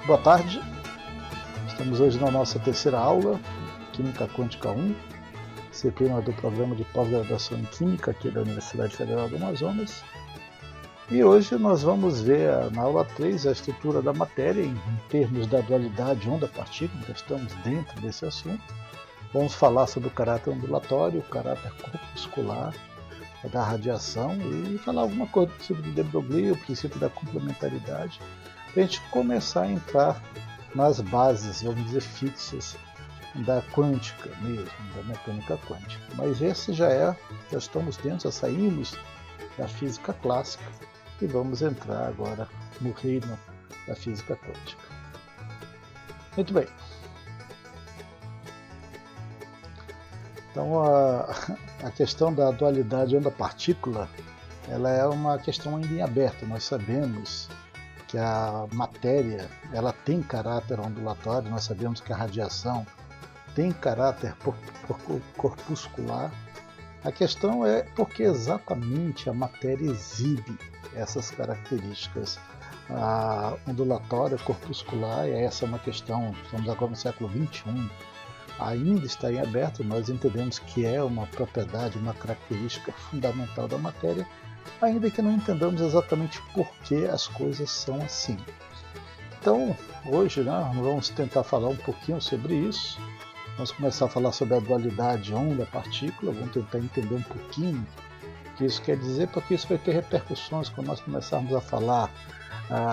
Boa tarde, estamos hoje na nossa terceira aula, Química Quântica 1, disciplina do Programa de Pós-Graduação em Química aqui da Universidade Federal do Amazonas. E hoje nós vamos ver na aula 3 a estrutura da matéria em termos da dualidade onda-partícula, estamos dentro desse assunto. Vamos falar sobre o caráter ondulatório, o caráter corpuscular da radiação e falar alguma coisa sobre o de Broglie, o princípio da complementaridade, para a gente começar a entrar nas bases, vamos dizer, fixas da quântica mesmo, da mecânica quântica. Mas esse já estamos dentro, já saímos da física clássica e vamos entrar agora no reino da física quântica. Muito bem. Então a questão da dualidade onda-partícula, ela é uma questão ainda em aberto. Nós sabemos que a matéria ela tem caráter ondulatório, nós sabemos que a radiação tem caráter corpuscular. A questão é porque exatamente a matéria exibe essas características ondulatória, corpuscular, e essa é uma questão, estamos agora no século XXI, ainda está em aberto. Nós entendemos que é uma propriedade, uma característica fundamental da matéria, ainda que não entendamos exatamente por que as coisas são assim. Então, hoje nós vamos tentar falar um pouquinho sobre isso. Vamos começar a falar sobre a dualidade onda-partícula, vamos tentar entender um pouquinho o que isso quer dizer, porque isso vai ter repercussões quando nós começarmos a falar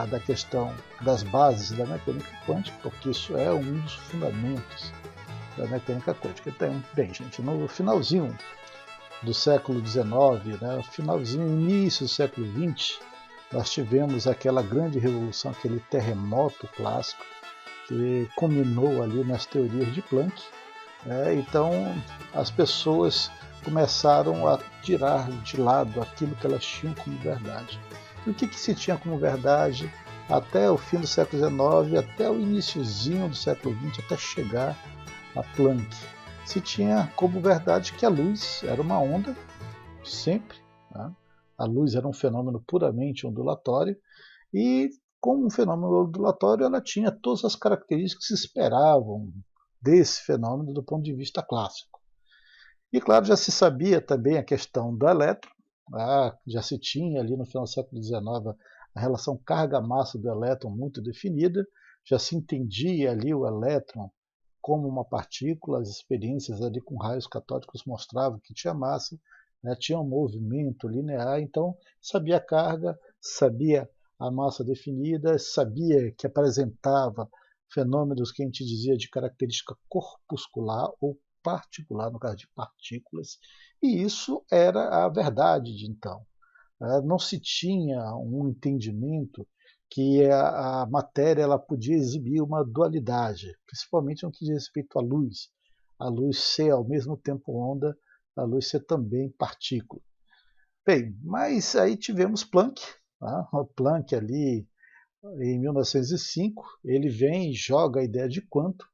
da questão das bases da mecânica quântica, porque isso é um dos fundamentos da mecânica quântica. Então, bem, gente, no finalzinho do século XIX, finalzinho, início do século XX, nós tivemos aquela grande revolução, aquele terremoto clássico, que culminou ali nas teorias de Planck. Então, as pessoas começaram a tirar de lado aquilo que elas tinham como verdade. E o que se tinha como verdade até o fim do século XIX, até o iniciozinho do século XX, até chegar a Planck? Se tinha como verdade que a luz era uma onda, sempre. A luz era um fenômeno puramente ondulatório, e como um fenômeno ondulatório ela tinha todas as características que se esperavam desse fenômeno do ponto de vista clássico. E claro, já se sabia também a questão do elétron, já se tinha ali no final do século XIX a relação carga-massa do elétron muito definida, já se entendia ali o elétron como uma partícula, as experiências ali com raios catódicos mostravam que tinha massa, tinha um movimento linear, então sabia a carga, sabia a massa definida, sabia que apresentava fenômenos que a gente dizia de característica corpuscular ou particular, no caso de partículas, e isso era a verdade de então. Não se tinha um entendimento que a matéria ela podia exibir uma dualidade, principalmente no que diz respeito à luz. A luz ser ao mesmo tempo onda, a luz ser também partícula. Bem, mas aí tivemos Planck. O Planck ali em 1905, ele vem e joga a ideia de quanto,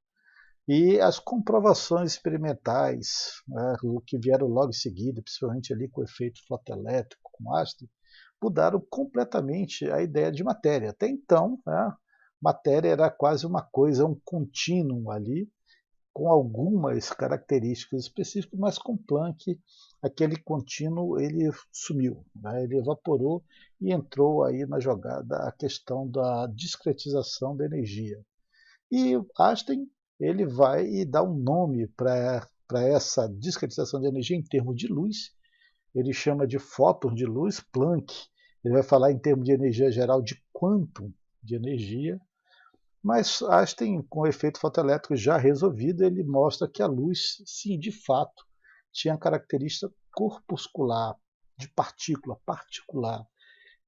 e as comprovações experimentais, o que vieram logo em seguida, principalmente ali com o efeito fotoelétrico, com Einstein, mudaram completamente a ideia de matéria. Até então, matéria era quase uma coisa, um contínuo ali, com algumas características específicas, mas com Planck aquele contínuo ele sumiu, ele evaporou e entrou aí na jogada a questão da discretização da energia. E Einstein ele vai e dá um nome para essa discretização de energia em termos de luz. Ele chama de fóton de luz. Planck ele vai falar em termos de energia geral de quantum de energia. Mas Einstein, com o efeito fotoelétrico já resolvido, ele mostra que a luz, sim, de fato, tinha característica corpuscular, de partícula, particular.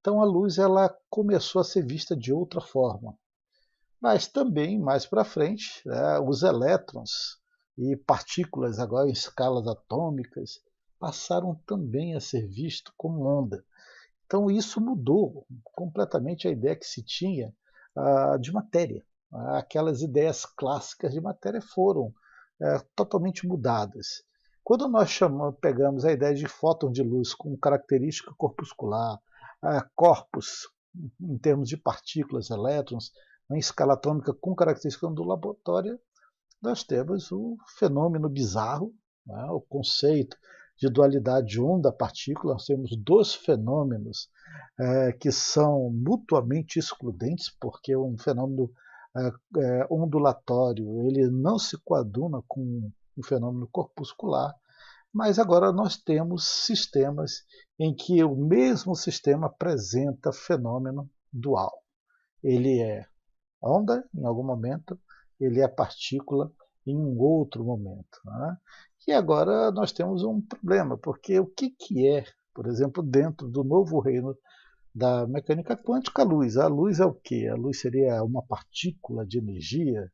Então a luz ela começou a ser vista de outra forma. Mas também, mais para frente, os elétrons e partículas, agora em escalas atômicas, passaram também a ser vistos como onda. Então isso mudou completamente a ideia que se tinha de matéria. Aquelas ideias clássicas de matéria foram totalmente mudadas. Quando nós pegamos a ideia de fóton de luz com característica corpuscular, corpos em termos de partículas, elétrons, em escala atômica com característica ondulatória, nós temos o fenômeno bizarro, né, o conceito de dualidade onda-partícula. Nós temos dois fenômenos que são mutuamente excludentes, porque um fenômeno ondulatório ele não se coaduna com um fenômeno corpuscular, mas agora nós temos sistemas em que o mesmo sistema apresenta fenômeno dual. Ele é onda em algum momento, ele é partícula em um outro momento. Né? E agora nós temos um problema, porque o que é, por exemplo, dentro do novo reino da mecânica quântica, a luz? A luz é o quê? A luz seria uma partícula de energia?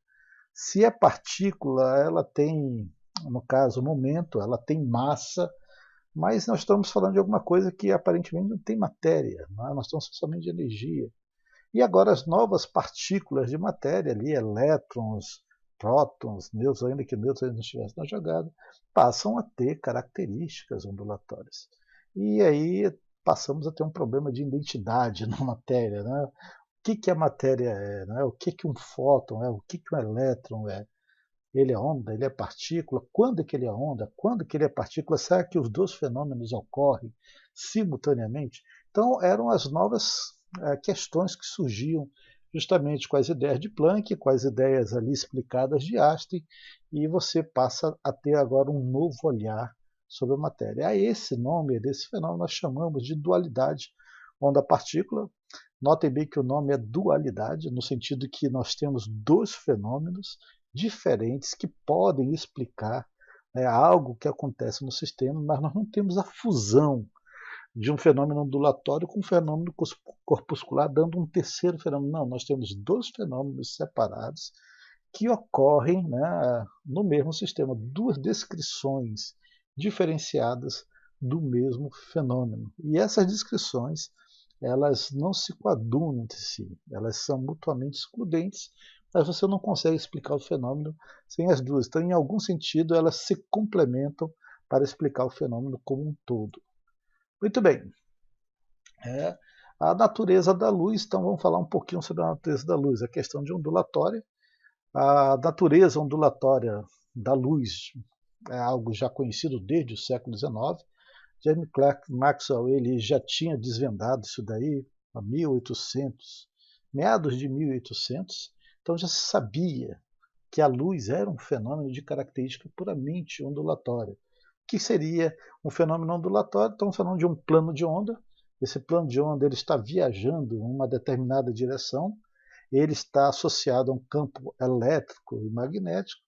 Se é partícula, ela tem, no caso, momento, ela tem massa, mas nós estamos falando de alguma coisa que aparentemente não tem matéria, não é? Nós estamos somente de energia. E agora as novas partículas de matéria ali, elétrons, prótons, nêutrons, ainda que nêutrons não estivessem na jogada, passam a ter características ondulatórias. E aí passamos a ter um problema de identidade na matéria. Né? O que a matéria é? Né? O que um fóton é? O que um elétron é? Ele é onda? Ele é partícula? Quando é que ele é onda? Quando que ele é partícula? Será que os dois fenômenos ocorrem simultaneamente? Então eram as novas questões que surgiam justamente com as ideias de Planck, com as ideias ali explicadas de Einstein, e você passa a ter agora um novo olhar sobre a matéria. A esse nome desse fenômeno nós chamamos de dualidade onda-partícula. Notem bem que o nome é dualidade, no sentido que nós temos dois fenômenos diferentes que podem explicar algo que acontece no sistema, mas nós não temos a fusão de um fenômeno ondulatório com um fenômeno corpuscular, dando um terceiro fenômeno. Não, nós temos dois fenômenos separados que ocorrem, né, no mesmo sistema, duas descrições diferenciadas do mesmo fenômeno. E essas descrições elas não se coadunam entre si, elas são mutuamente excludentes, mas você não consegue explicar o fenômeno sem as duas. Então, em algum sentido, elas se complementam para explicar o fenômeno como um todo. Muito bem. A natureza da luz, então vamos falar um pouquinho sobre a natureza da luz, a questão de ondulatória. A natureza ondulatória da luz é algo já conhecido desde o século XIX. James Clerk Maxwell ele já tinha desvendado isso daí há 1800, meados de 1800, então já se sabia que a luz era um fenômeno de característica puramente ondulatória. O que seria um fenômeno ondulatório? Então, falando de um plano de onda. Esse plano de onda ele está viajando em uma determinada direção, ele está associado a um campo elétrico e magnético,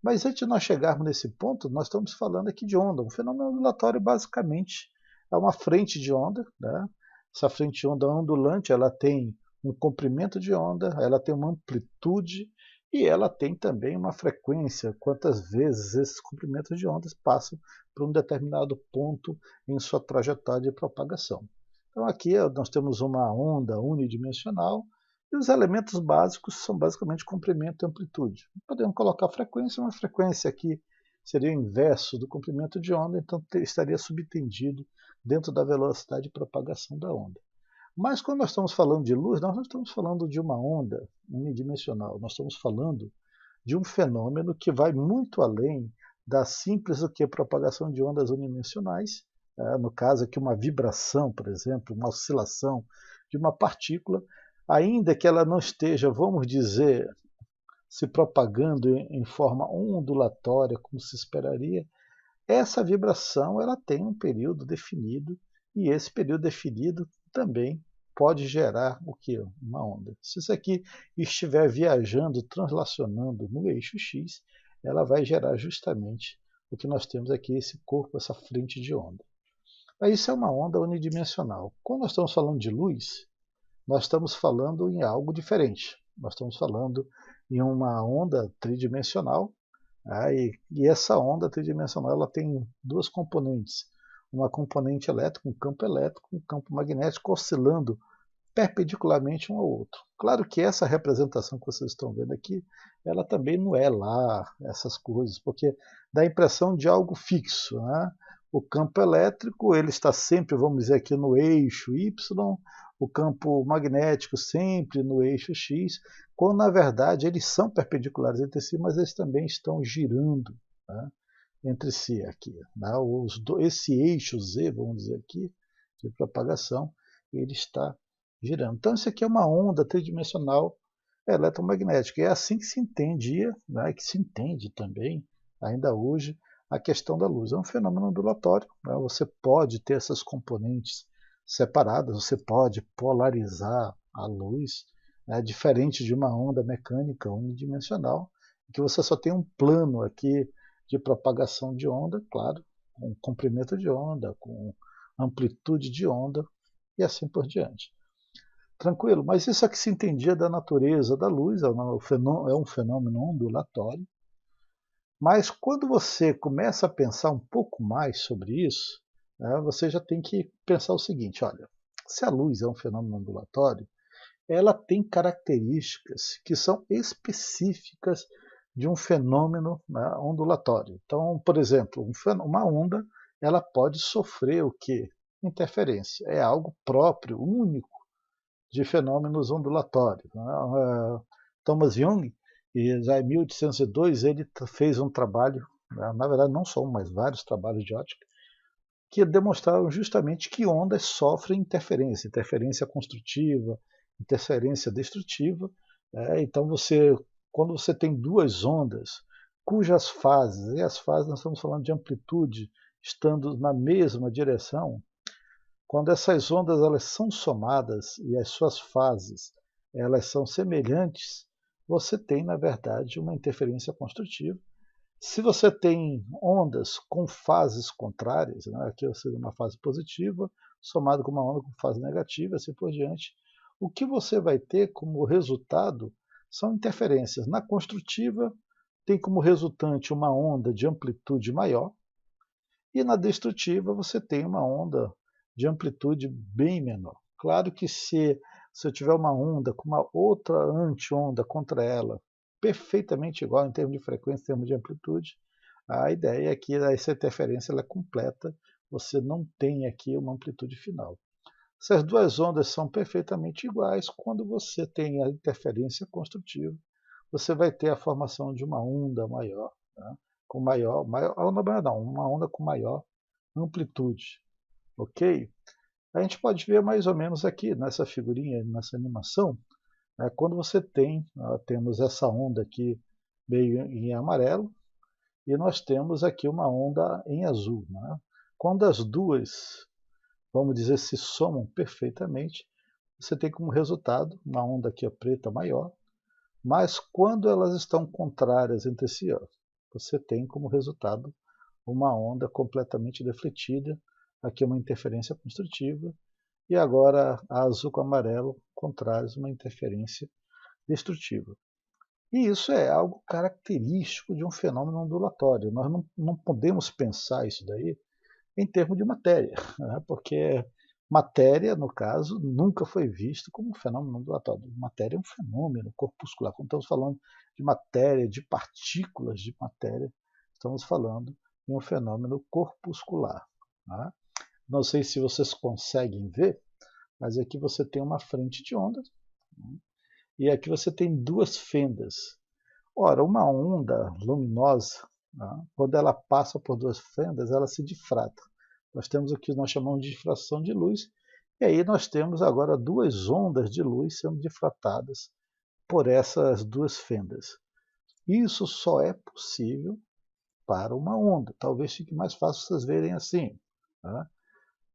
mas antes de nós chegarmos nesse ponto, nós estamos falando aqui de onda. Um fenômeno ondulatório basicamente é uma frente de onda. Né? Essa frente de onda ondulante ela tem um comprimento de onda, ela tem uma amplitude e ela tem também uma frequência, quantas vezes esses comprimentos de ondas passam por um determinado ponto em sua trajetória de propagação. Então aqui nós temos uma onda unidimensional e os elementos básicos são basicamente comprimento e amplitude. Podemos colocar frequência, uma frequência aqui seria o inverso do comprimento de onda, então estaria subtendido dentro da velocidade de propagação da onda. Mas quando nós estamos falando de luz, nós não estamos falando de uma onda unidimensional, nós estamos falando de um fenômeno que vai muito além da simples propagação de ondas unidimensionais, no caso aqui uma vibração, por exemplo, uma oscilação de uma partícula, ainda que ela não esteja, vamos dizer, se propagando em forma ondulatória, como se esperaria, essa vibração ela tem um período definido, e esse período definido também pode gerar o que? Uma onda. Se isso aqui estiver viajando, translacionando no eixo X, ela vai gerar justamente o que nós temos aqui, esse corpo, essa frente de onda. Mas isso é uma onda unidimensional. Quando nós estamos falando de luz, nós estamos falando em algo diferente. Nós estamos falando em uma onda tridimensional, e essa onda tridimensional ela tem duas componentes. Uma componente elétrica, um campo magnético oscilando perpendicularmente um ao outro. Claro que essa representação que vocês estão vendo aqui, ela também não é lá essas coisas, porque dá a impressão de algo fixo. Né? O campo elétrico ele está sempre, vamos dizer aqui, no eixo Y, o campo magnético sempre no eixo X, quando na verdade eles são perpendiculares entre si, mas eles também estão girando, né, entre si aqui. Né? Esse eixo Z, vamos dizer aqui, de propagação, ele está girando. Então isso aqui é uma onda tridimensional eletromagnética. É assim que se entendia, né, que se entende também, ainda hoje, a questão da luz. É um fenômeno ondulatório. Né? Você pode ter essas componentes separadas, você pode polarizar a luz, né, diferente de uma onda mecânica unidimensional, que você só tem um plano aqui de propagação de onda, claro, com comprimento de onda, com amplitude de onda e assim por diante. Tranquilo, mas isso é que se entendia da natureza da luz, é um fenômeno ondulatório. Mas quando você começa a pensar um pouco mais sobre isso, né, você já tem que pensar o seguinte: olha, se a luz é um fenômeno ondulatório, ela tem características que são específicas de um fenômeno, né, ondulatório. Então, por exemplo, uma onda ela pode sofrer o quê? Interferência. É algo próprio, único de fenômenos ondulatórios. Né? Thomas Young, já em 1802, ele fez um trabalho, né, na verdade não só um, mas vários trabalhos de ótica, que demonstraram justamente que ondas sofrem interferência, interferência construtiva, interferência destrutiva. Então quando você tem duas ondas cujas fases, e as fases nós estamos falando de amplitude, estando na mesma direção, quando essas ondas elas são somadas e as suas fases elas são semelhantes, você tem, na verdade, uma interferência construtiva. Se você tem ondas com fases contrárias, né, aqui você tem uma fase positiva, somado com uma onda com fase negativa, assim por diante, o que você vai ter como resultado são interferências. Na construtiva, tem como resultante uma onda de amplitude maior, e na destrutiva você tem uma onda de amplitude bem menor. Claro que se eu tiver uma onda com uma outra anti-onda contra ela, perfeitamente igual em termos de frequência, em termos de amplitude, a ideia é que essa interferência ela é completa, você não tem aqui uma amplitude final. Se as duas ondas são perfeitamente iguais, quando você tem a interferência construtiva, você vai ter a formação de uma onda maior, né? Com uma onda com maior amplitude, ok? A gente pode ver mais ou menos aqui nessa figurinha, nessa animação, né, quando você temos essa onda aqui meio em amarelo e nós temos aqui uma onda em azul. Né? Quando as duas, vamos dizer, se somam perfeitamente, você tem como resultado uma onda aqui preta maior, mas quando elas estão contrárias entre si, ó, você tem como resultado uma onda completamente defletida, aqui uma interferência construtiva, e agora a azul com amarelo contrários, uma interferência destrutiva. E isso é algo característico de um fenômeno ondulatório. Nós não podemos pensar isso daí em termos de matéria, né? Porque matéria, no caso, nunca foi visto como um fenômeno ondulatório. Matéria é um fenômeno corpuscular. Quando estamos falando de matéria, de partículas de matéria, estamos falando de um fenômeno corpuscular. Né? Não sei se vocês conseguem ver, mas aqui você tem uma frente de onda, né? E aqui você tem duas fendas. Ora, uma onda luminosa, né, quando ela passa por duas fendas, ela se difrata. Nós temos o que nós chamamos de difração de luz, e aí nós temos agora duas ondas de luz sendo difratadas por essas duas fendas. Isso só é possível para uma onda. Talvez fique mais fácil vocês verem assim. Né?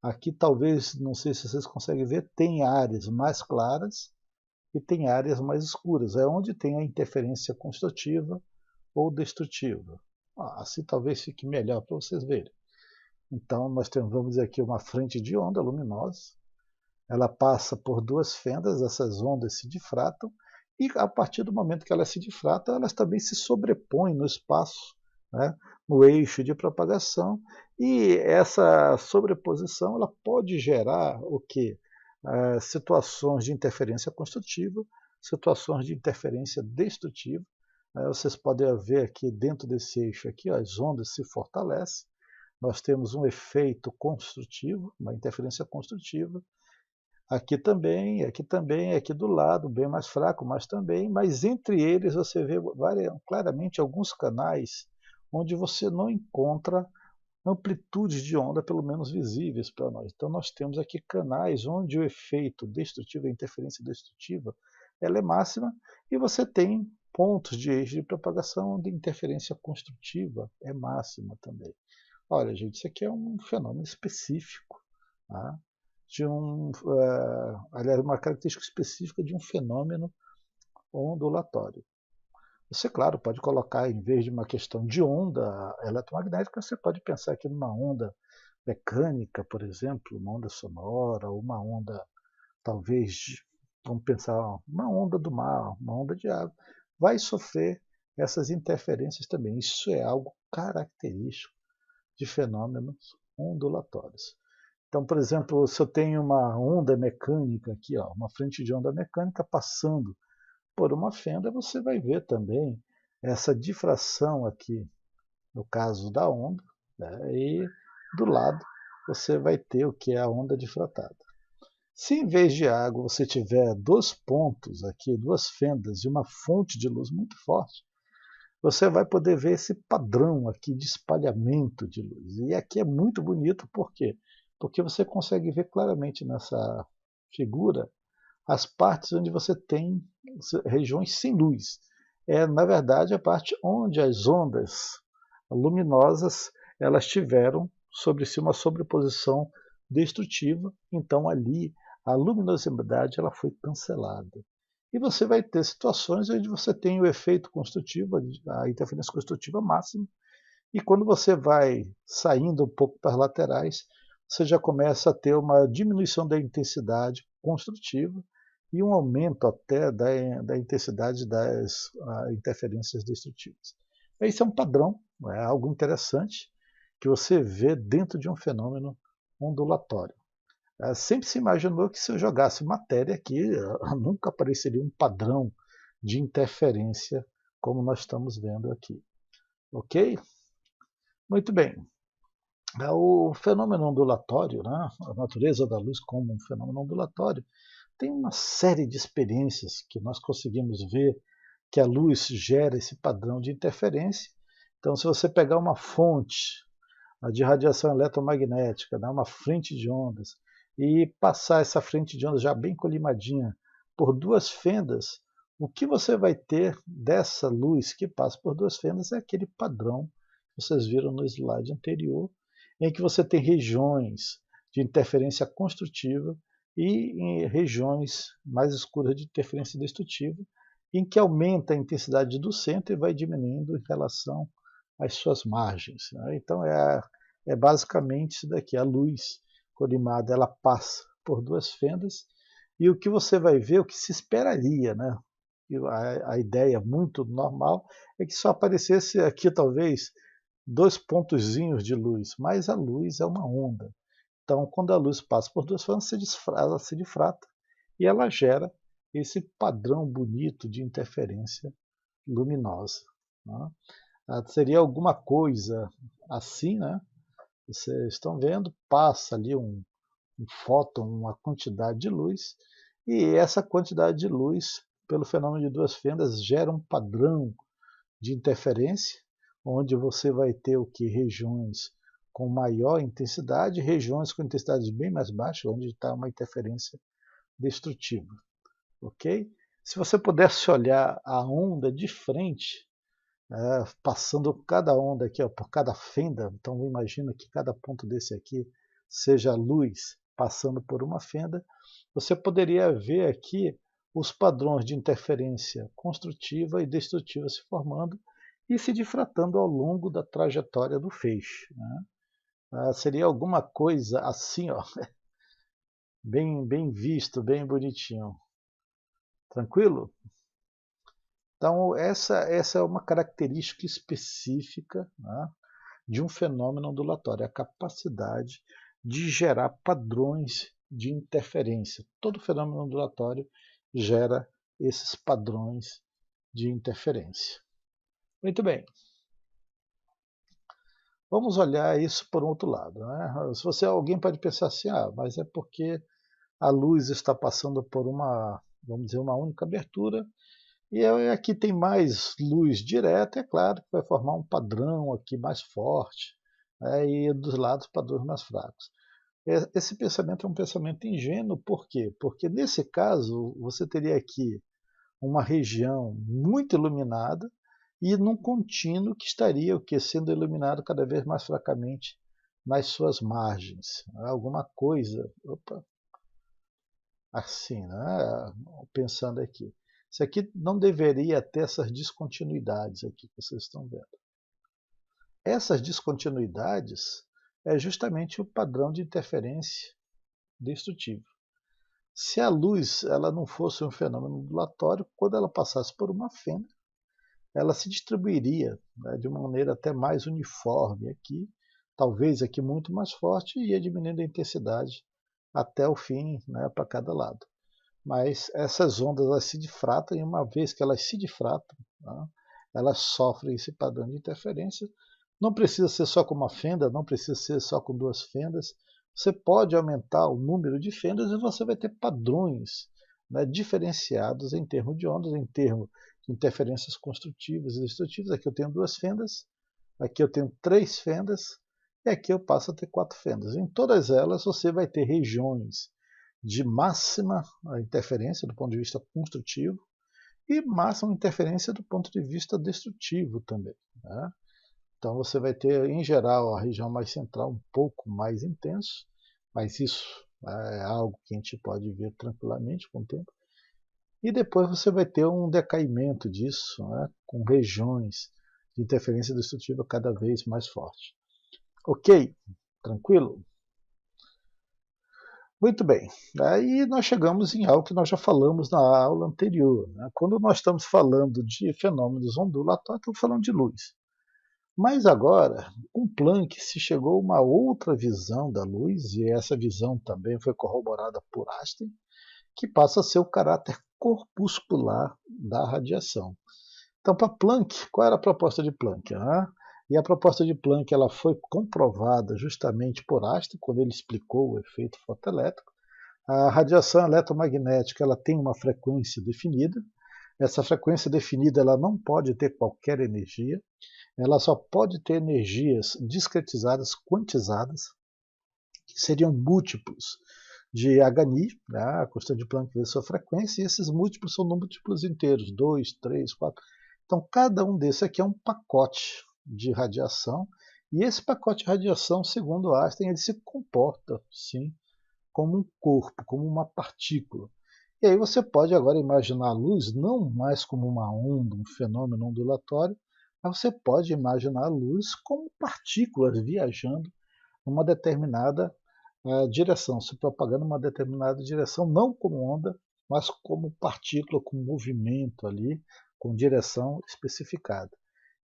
Aqui talvez, não sei se vocês conseguem ver, tem áreas mais claras e tem áreas mais escuras. É onde tem a interferência construtiva ou destrutiva. Assim talvez fique melhor para vocês verem. Então nós temos, vamos dizer aqui, uma frente de onda luminosa. Ela passa por duas fendas, essas ondas se difratam, e a partir do momento que elas se difratam, elas também se sobrepõem no espaço, né, no eixo de propagação, e essa sobreposição ela pode gerar o quê? Situações de interferência construtiva, situações de interferência destrutiva. Vocês podem ver aqui dentro desse eixo aqui, ó, as ondas se fortalecem, nós temos um efeito construtivo, uma interferência construtiva. aqui também, aqui do lado, bem mais fraco, mas também, mas entre eles você vê claramente alguns canais onde você não encontra amplitudes de onda, pelo menos visíveis para nós. Então nós temos aqui canais onde o efeito destrutivo, a interferência destrutiva, ela é máxima, e você tem pontos de eixo de propagação onde a interferência construtiva é máxima também. Olha, gente, isso aqui é um fenômeno específico, tá? De aliás, uma característica específica de um fenômeno ondulatório. Você, claro, pode colocar, em vez de uma questão de onda eletromagnética, você pode pensar aqui numa onda mecânica, por exemplo, uma onda sonora, ou uma onda, talvez, vamos pensar, uma onda do mar, uma onda de água. Vai sofrer essas interferências também. Isso é algo característico de fenômenos ondulatórios. Então, por exemplo, se eu tenho uma onda mecânica aqui, ó, uma frente de onda mecânica passando por uma fenda, você vai ver também essa difração aqui, no caso da onda, né? E do lado você vai ter o que é a onda difratada. Se em vez de água você tiver dois pontos aqui, duas fendas e uma fonte de luz muito forte, você vai poder ver esse padrão aqui de espalhamento de luz. E aqui é muito bonito, por quê? Porque você consegue ver claramente nessa figura as partes onde você tem regiões sem luz. É, na verdade, a parte onde as ondas luminosas elas tiveram sobre si uma sobreposição destrutiva, então ali a luminosidade ela foi cancelada. E você vai ter situações onde você tem o efeito construtivo, a interferência construtiva máxima, e quando você vai saindo um pouco para as laterais, você já começa a ter uma diminuição da intensidade construtiva e um aumento até da intensidade das interferências destrutivas. Esse é um padrão, é algo interessante que você vê dentro de um fenômeno ondulatório. Sempre se imaginou que se eu jogasse matéria aqui, nunca apareceria um padrão de interferência como nós estamos vendo aqui. Ok? Muito bem. O fenômeno ondulatório, né, a natureza da luz como um fenômeno ondulatório, tem uma série de experiências que nós conseguimos ver que a luz gera esse padrão de interferência. Então, se você pegar uma fonte de radiação eletromagnética, né, uma frente de ondas, e passar essa frente de ondas já bem colimadinha por duas fendas, o que você vai ter dessa luz que passa por duas fendas é aquele padrão que vocês viram no slide anterior, em que você tem regiões de interferência construtiva e em regiões mais escuras de interferência destrutiva, em que aumenta a intensidade do centro e vai diminuindo em relação às suas margens. Né? Então é basicamente isso daqui. A luz colimada ela passa por duas fendas e o que você vai ver, o que se esperaria, né? A ideia muito normal é que só aparecesse aqui talvez dois pontozinhos de luz, mas a luz é uma onda. Então, quando a luz passa por duas fendas, ela se difrata e ela gera esse padrão bonito de interferência luminosa. Né? Seria alguma coisa assim, né? Vocês estão vendo, passa ali um fóton, uma quantidade de luz, e essa quantidade de luz, pelo fenômeno de duas fendas, gera um padrão de interferência, onde você vai ter o que? Regiões com maior intensidade, regiões com intensidades bem mais baixas, onde está uma interferência destrutiva. Ok? Se você pudesse olhar a onda de frente, passando cada onda aqui, ó, por cada fenda, então imagina que cada ponto desse aqui seja a luz passando por uma fenda, você poderia ver aqui os padrões de interferência construtiva e destrutiva se formando e se difratando ao longo da trajetória do feixe. Né? Seria alguma coisa assim, ó, bem visto, bem bonitinho. Tranquilo? Então, essa é uma característica específica, né, de um fenômeno ondulatório, a capacidade de gerar padrões de interferência. Todo fenômeno ondulatório gera esses padrões de interferência. Muito bem. Vamos olhar isso por um outro lado. Né? Se alguém pode pensar assim, mas é porque a luz está passando por uma, vamos dizer, uma única abertura, e aqui tem mais luz direta, é claro que vai formar um padrão aqui mais forte, e dos lados padrões mais fracos. Esse pensamento é um pensamento ingênuo, por quê? Porque nesse caso você teria aqui uma região muito iluminada e num contínuo que estaria o que sendo iluminado cada vez mais fracamente nas suas margens, alguma coisa, assim, né? Pensando aqui. Isso aqui não deveria ter essas descontinuidades aqui que vocês estão vendo. Essas descontinuidades é justamente o padrão de interferência destrutivo. Se a luz ela não fosse um fenômeno ondulatório, quando ela passasse por uma fenda, ela se distribuiria, né, de uma maneira até mais uniforme aqui, talvez aqui muito mais forte, e ia diminuindo a intensidade até o fim, né, para cada lado. Mas essas ondas elas se difratam, e uma vez que elas se difratam, né, elas sofrem esse padrão de interferência. Não precisa ser só com uma fenda, não precisa ser só com duas fendas. Você pode aumentar o número de fendas e você vai ter padrões, né, diferenciados em termos de ondas, em termos de interferências construtivas e destrutivas. Aqui eu tenho duas fendas, aqui eu tenho três fendas, e aqui eu passo a ter quatro fendas. Em todas elas você vai ter regiões de máxima interferência do ponto de vista construtivo e máxima interferência do ponto de vista destrutivo também, né? Então você vai ter, em geral, a região mais central um pouco mais intenso, mas isso é algo que a gente pode ver tranquilamente com o tempo. E depois você vai ter um decaimento disso, né, com regiões de interferência destrutiva cada vez mais forte. Ok? Tranquilo? Muito bem. Aí nós chegamos em algo que nós já falamos na aula anterior, né? Quando nós estamos falando de fenômenos ondulatórios, estamos falando de luz. Mas agora, com Planck, se chegou a uma outra visão da luz, e essa visão também foi corroborada por Einstein, que passa a ser o caráter corpuscular da radiação. Então, para Planck, qual era a proposta de Planck? E a proposta de Planck ela foi comprovada justamente por Einstein, quando ele explicou o efeito fotoelétrico. A radiação eletromagnética ela tem uma frequência definida. Essa frequência definida ela não pode ter qualquer energia. Ela só pode ter energias discretizadas, quantizadas, que seriam múltiplos de Hni, né, a constante de Planck vezes sua frequência, e esses múltiplos são múltiplos inteiros, 2, 3, 4. Então, cada um desses aqui é um pacote de radiação, e esse pacote de radiação, segundo Einstein, ele se comporta, sim, como um corpo, como uma partícula. E aí você pode agora imaginar a luz não mais como uma onda, um fenômeno ondulatório, mas você pode imaginar a luz como partículas viajando numa determinada direção, se propagando numa determinada direção, não como onda, mas como partícula, com movimento ali, com direção especificada.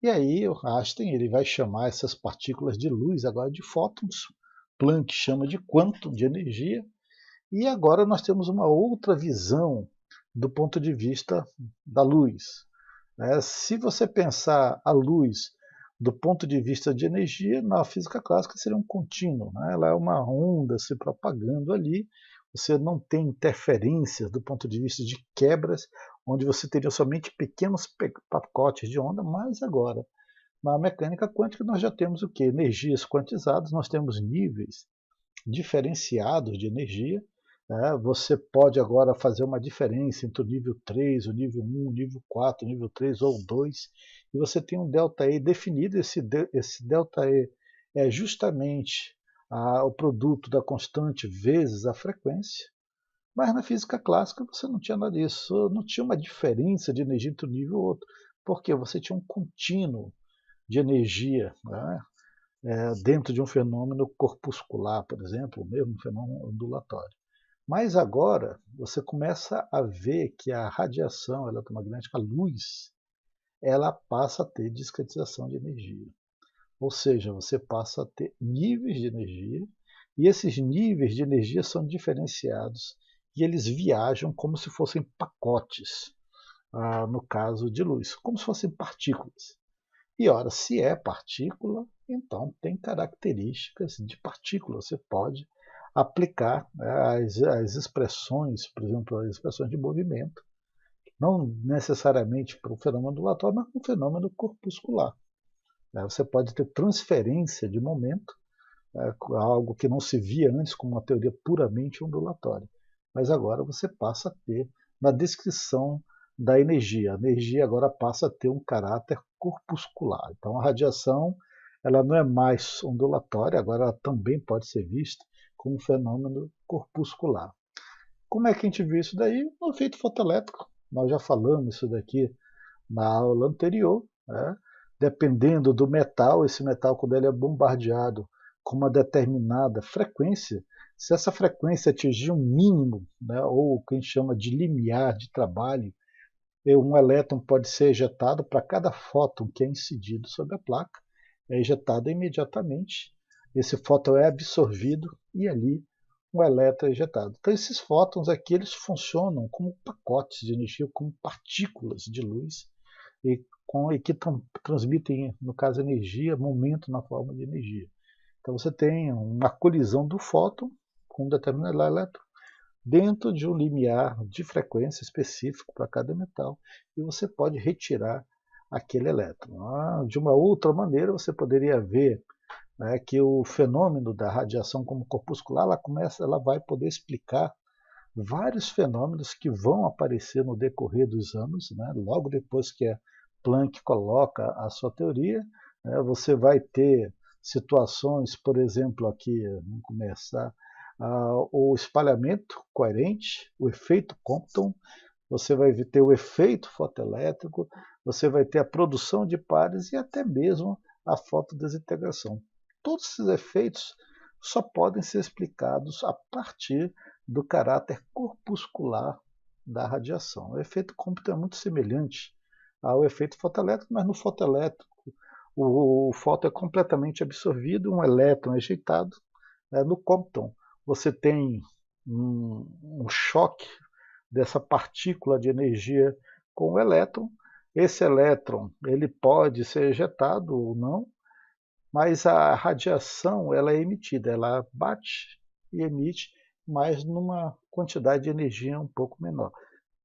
E aí o Einstein ele vai chamar essas partículas de luz agora de fótons, Planck chama de quantum de energia, e agora nós temos uma outra visão do ponto de vista da luz. Se você pensar a luz do ponto de vista de energia, na física clássica seria um contínuo, né? Ela é uma onda se propagando ali, você não tem interferências do ponto de vista de quebras, onde você teria somente pequenos pacotes de onda, mas agora, na mecânica quântica nós já temos o que? Energias quantizadas, nós temos níveis diferenciados de energia. Você pode agora fazer uma diferença entre o nível 3, o nível 1, o nível 4, o nível 3 ou 2, e você tem um ΔE definido. Esse ΔE é justamente o produto da constante vezes a frequência, mas na física clássica você não tinha nada disso, não tinha uma diferença de energia entre um nível e outro, porque você tinha um contínuo de energia, né? Dentro de um fenômeno corpuscular, por exemplo, ou mesmo um fenômeno ondulatório. Mas agora você começa a ver que a radiação eletromagnética, a luz, ela passa a ter discretização de energia. Ou seja, você passa a ter níveis de energia, e esses níveis de energia são diferenciados e eles viajam como se fossem pacotes, no caso de luz, como se fossem partículas. E ora, se é partícula, então tem características de partícula. Você pode aplicar, né, as expressões, por exemplo, as expressões de movimento, não necessariamente para o fenômeno ondulatório, mas para o fenômeno corpuscular. Você pode ter transferência de momento, algo que não se via antes como uma teoria puramente ondulatória. Mas agora você passa a ter, na descrição da energia, a energia agora passa a ter um caráter corpuscular. Então a radiação ela não é mais ondulatória, agora ela também pode ser vista como um fenômeno corpuscular. Como é que a gente viu isso daí? No efeito fotoelétrico. Nós já falamos isso daqui na aula anterior. Né? Dependendo do metal, esse metal, quando ele é bombardeado com uma determinada frequência, se essa frequência atingir um mínimo, né, ou o que a gente chama de limiar de trabalho, um elétron pode ser ejetado para cada fóton que é incidido sobre a placa, é ejetado imediatamente, esse fóton é absorvido e ali um elétron é ejetado. Então esses fótons aqui eles funcionam como pacotes de energia, como partículas de luz, e que transmitem, no caso, energia, momento na forma de energia. Então você tem uma colisão do fóton com um determinado elétron dentro de um limiar de frequência específico para cada metal e você pode retirar aquele elétron. De uma outra maneira, você poderia ver, né, que o fenômeno da radiação como corpuscular ela vai poder explicar vários fenômenos que vão aparecer no decorrer dos anos, né, logo depois que a Planck coloca a sua teoria, né, você vai ter situações, por exemplo, aqui, vamos começar, o espalhamento coerente, o efeito Compton, você vai ter o efeito fotoelétrico, você vai ter a produção de pares e até mesmo a fotodesintegração. Todos esses efeitos só podem ser explicados a partir do caráter corpuscular da radiação. O efeito Compton é muito semelhante ao efeito fotoelétrico, mas no fotoelétrico o fóton é completamente absorvido, um elétron é ejeitado. No Compton você tem um choque dessa partícula de energia com o elétron. Esse elétron ele pode ser ejetado ou não, mas a radiação ela é emitida, ela bate e emite, mas numa quantidade de energia um pouco menor.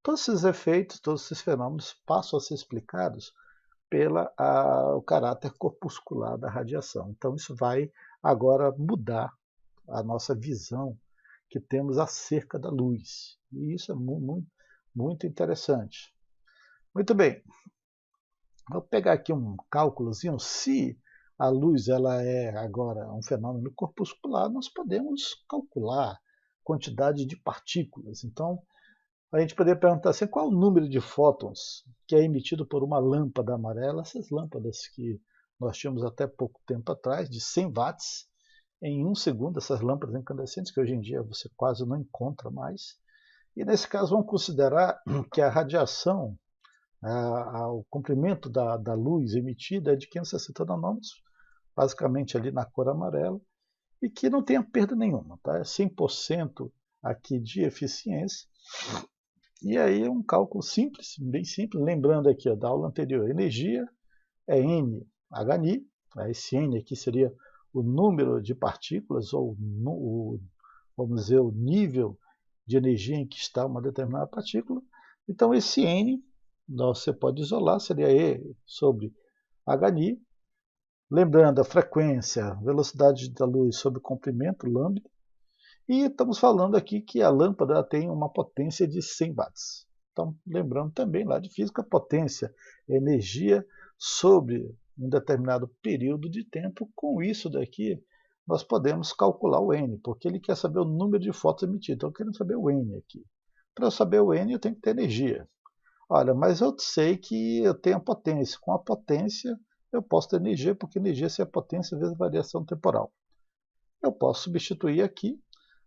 Todos esses efeitos, todos esses fenômenos passam a ser explicados pelo caráter corpuscular da radiação. Então isso vai agora mudar a nossa visão que temos acerca da luz. E isso é muito interessante. Muito bem. Vou pegar aqui um cálculozinho. Se a luz ela é agora um fenômeno corpuscular, nós podemos calcular a quantidade de partículas. Então, a gente poderia perguntar assim, qual é o número de fótons que é emitido por uma lâmpada amarela, essas lâmpadas que nós tínhamos até pouco tempo atrás, de 100 watts, em 1 segundo, essas lâmpadas incandescentes, que hoje em dia você quase não encontra mais. E nesse caso vamos considerar que a radiação, o comprimento da luz emitida é de 560 nanômetros, basicamente ali na cor amarela, e que não tenha perda nenhuma, tá? É 100% aqui de eficiência. E aí é um cálculo simples, bem simples, lembrando aqui da aula anterior, energia é NHNI, esse N aqui seria o número de partículas, ou vamos dizer, o nível de energia em que está uma determinada partícula. Então esse N, você pode isolar, seria E sobre HNI, lembrando a frequência, velocidade da luz sobre comprimento, lambda, e estamos falando aqui que a lâmpada tem uma potência de 100 watts. Então, lembrando também lá de física, potência é energia sobre um determinado período de tempo. Com isso daqui, nós podemos calcular o N, porque ele quer saber o número de fótons emitidos. Então, eu quero saber o N aqui. Para eu saber o N, eu tenho que ter energia. Olha, mas eu sei que eu tenho a potência. Com a potência, eu posso ter energia, porque energia é a potência vezes a variação temporal. Eu posso substituir aqui.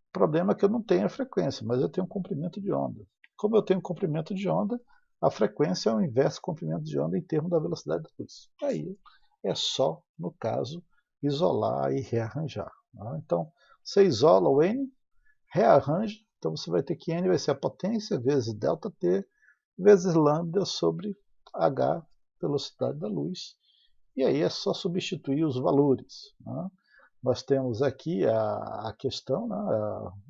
O problema é que eu não tenho a frequência, mas eu tenho um comprimento de onda. Como eu tenho um comprimento de onda, a frequência é o inverso do comprimento de onda em termos da velocidade da luz. Aí é só, no caso, isolar e rearranjar. Então, você isola o N, rearranja, então você vai ter que N vai ser a potência vezes ΔT vezes lambda sobre H, velocidade da luz. E aí é só substituir os valores. nós temos aqui a questão, né,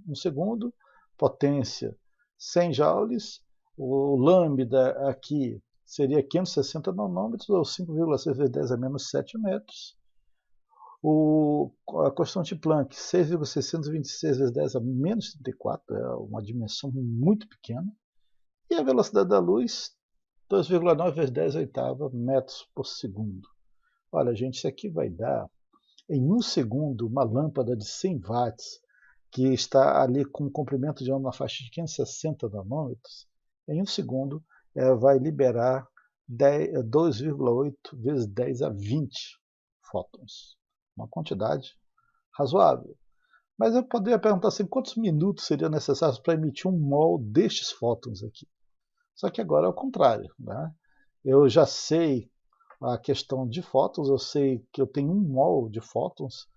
1 segundo, potência 100 joules, o lambda aqui seria 560 nanômetros, ou 5,6 vezes 10 a menos 7 metros. A constante Planck, 6,626 vezes 10 a menos 34, é uma dimensão muito pequena. E a velocidade da luz, 2,9 vezes 10 a oitava metros por segundo. Olha, gente, isso aqui vai dar, em 1 segundo, uma lâmpada de 100 watts, que está ali com um comprimento de onda na faixa de 560 nanômetros, em 1 segundo vai liberar 2,8 vezes 10 a 20 fótons. Uma quantidade razoável. Mas eu poderia perguntar assim, quantos minutos seriam necessários para emitir 1 mol destes fótons aqui? Só que agora é o contrário, né? Eu já sei a questão de fótons, eu sei que eu tenho 1 mol de fótons,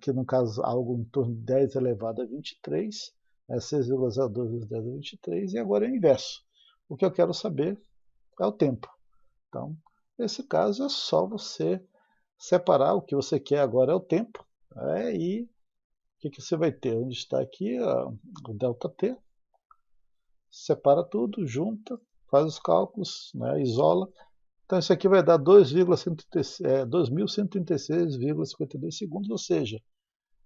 que no caso algo em torno de 10 elevado a 23, 6,02 vezes 10 a 23, e agora é o inverso. O que eu quero saber é o tempo. Então, nesse caso é só você separar, o que você quer agora é o tempo, e o que você vai ter? Onde está aqui o ΔT, separa tudo, junta, faz os cálculos, né, isola. Então isso aqui vai dar 2.136,52 segundos, ou seja,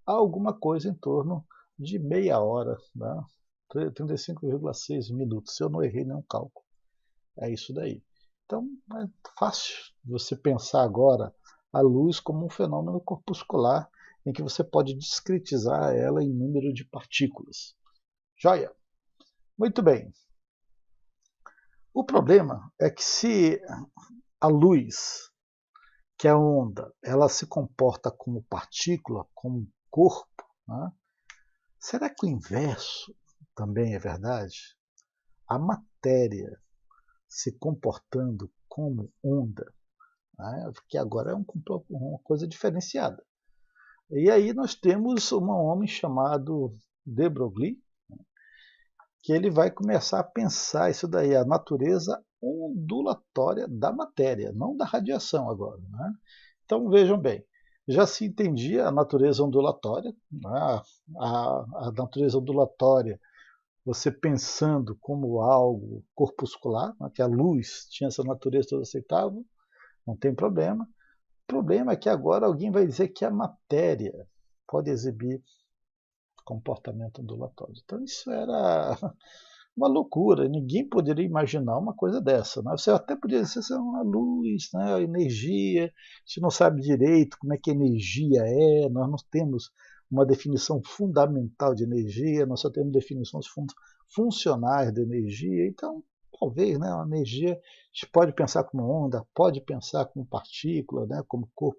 alguma coisa em torno de meia hora, né? 35,6 minutos, se eu não errei nenhum cálculo. É isso daí. Então é fácil você pensar agora a luz como um fenômeno corpuscular em que você pode discretizar ela em número de partículas. Joia? Muito bem. O problema é que se a luz, que é a onda, ela se comporta como partícula, como corpo, né? Será que o inverso também é verdade? A matéria se comportando como onda, né? Que agora é uma coisa diferenciada. E aí nós temos um homem chamado de Broglie, que ele vai começar a pensar isso daí, a natureza ondulatória da matéria, não da radiação agora, né? Então vejam bem, já se entendia a natureza ondulatória, né? a natureza ondulatória, você pensando como algo corpuscular, né? Que a luz tinha essa natureza toda aceitável, não tem problema. O problema é que agora alguém vai dizer que a matéria pode exibir comportamento ondulatório. Então isso era uma loucura, ninguém poderia imaginar uma coisa dessa. Né? Você até poderia dizer que é uma luz, né? A energia, a gente não sabe direito como é que energia é, nós não temos uma definição fundamental de energia, nós só temos definições funcionais de energia, então talvez, né, a energia a gente pode pensar como onda, pode pensar como partícula, né, como corpo,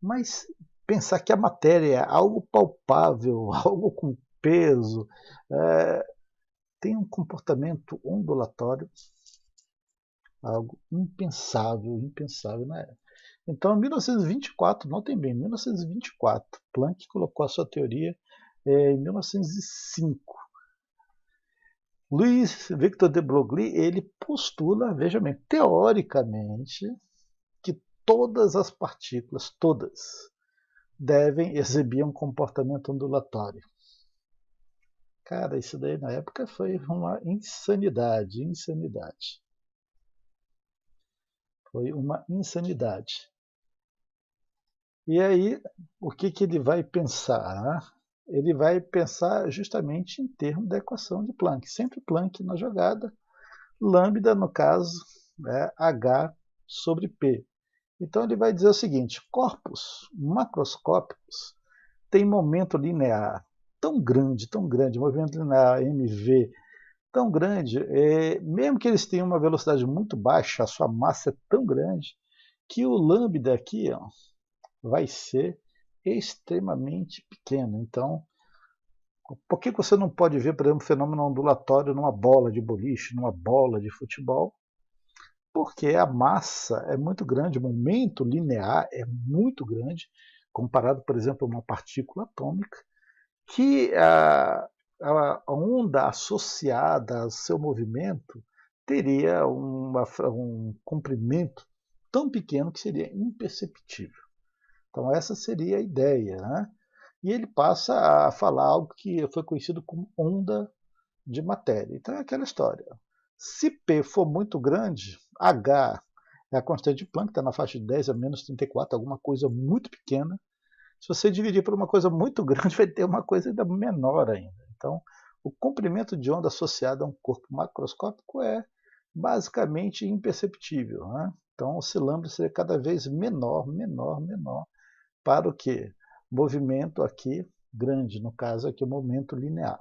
mas pensar que a matéria é algo palpável, algo com peso, tem um comportamento ondulatório, algo impensável na época. Então, em 1924, notem bem, 1924, Planck colocou a sua teoria em 1905. Louis Victor de Broglie, ele postula, veja bem, teoricamente, que todas as partículas, todas, devem exibir um comportamento ondulatório. Cara, isso daí na época foi uma insanidade. Foi uma insanidade. E aí, o que ele vai pensar? Ele vai pensar justamente em termos da equação de Planck. Sempre Planck na jogada, lambda, no caso, é H sobre P. Então ele vai dizer o seguinte, corpos macroscópicos têm momento linear tão grande, movimento linear mv tão grande, mesmo que eles tenham uma velocidade muito baixa, a sua massa é tão grande, que o lambda aqui vai ser extremamente pequeno. Então, por que você não pode ver, por exemplo, um fenômeno ondulatório numa bola de boliche, numa bola de futebol? Porque a massa é muito grande, o momento linear é muito grande, comparado, por exemplo, a uma partícula atômica, que a onda associada ao seu movimento teria um comprimento tão pequeno que seria imperceptível. Então essa seria a ideia, né? E ele passa a falar algo que foi conhecido como onda de matéria. Então é aquela história. Se P for muito grande, H é a constante de Planck, está na faixa de 10 a menos 34, alguma coisa muito pequena. Se você dividir por uma coisa muito grande, vai ter uma coisa ainda menor ainda. Então, o comprimento de onda associado a um corpo macroscópico é basicamente imperceptível, né? Então, o cilindro seria cada vez menor, menor, menor, para o quê? Movimento aqui grande, no caso aqui o momento linear.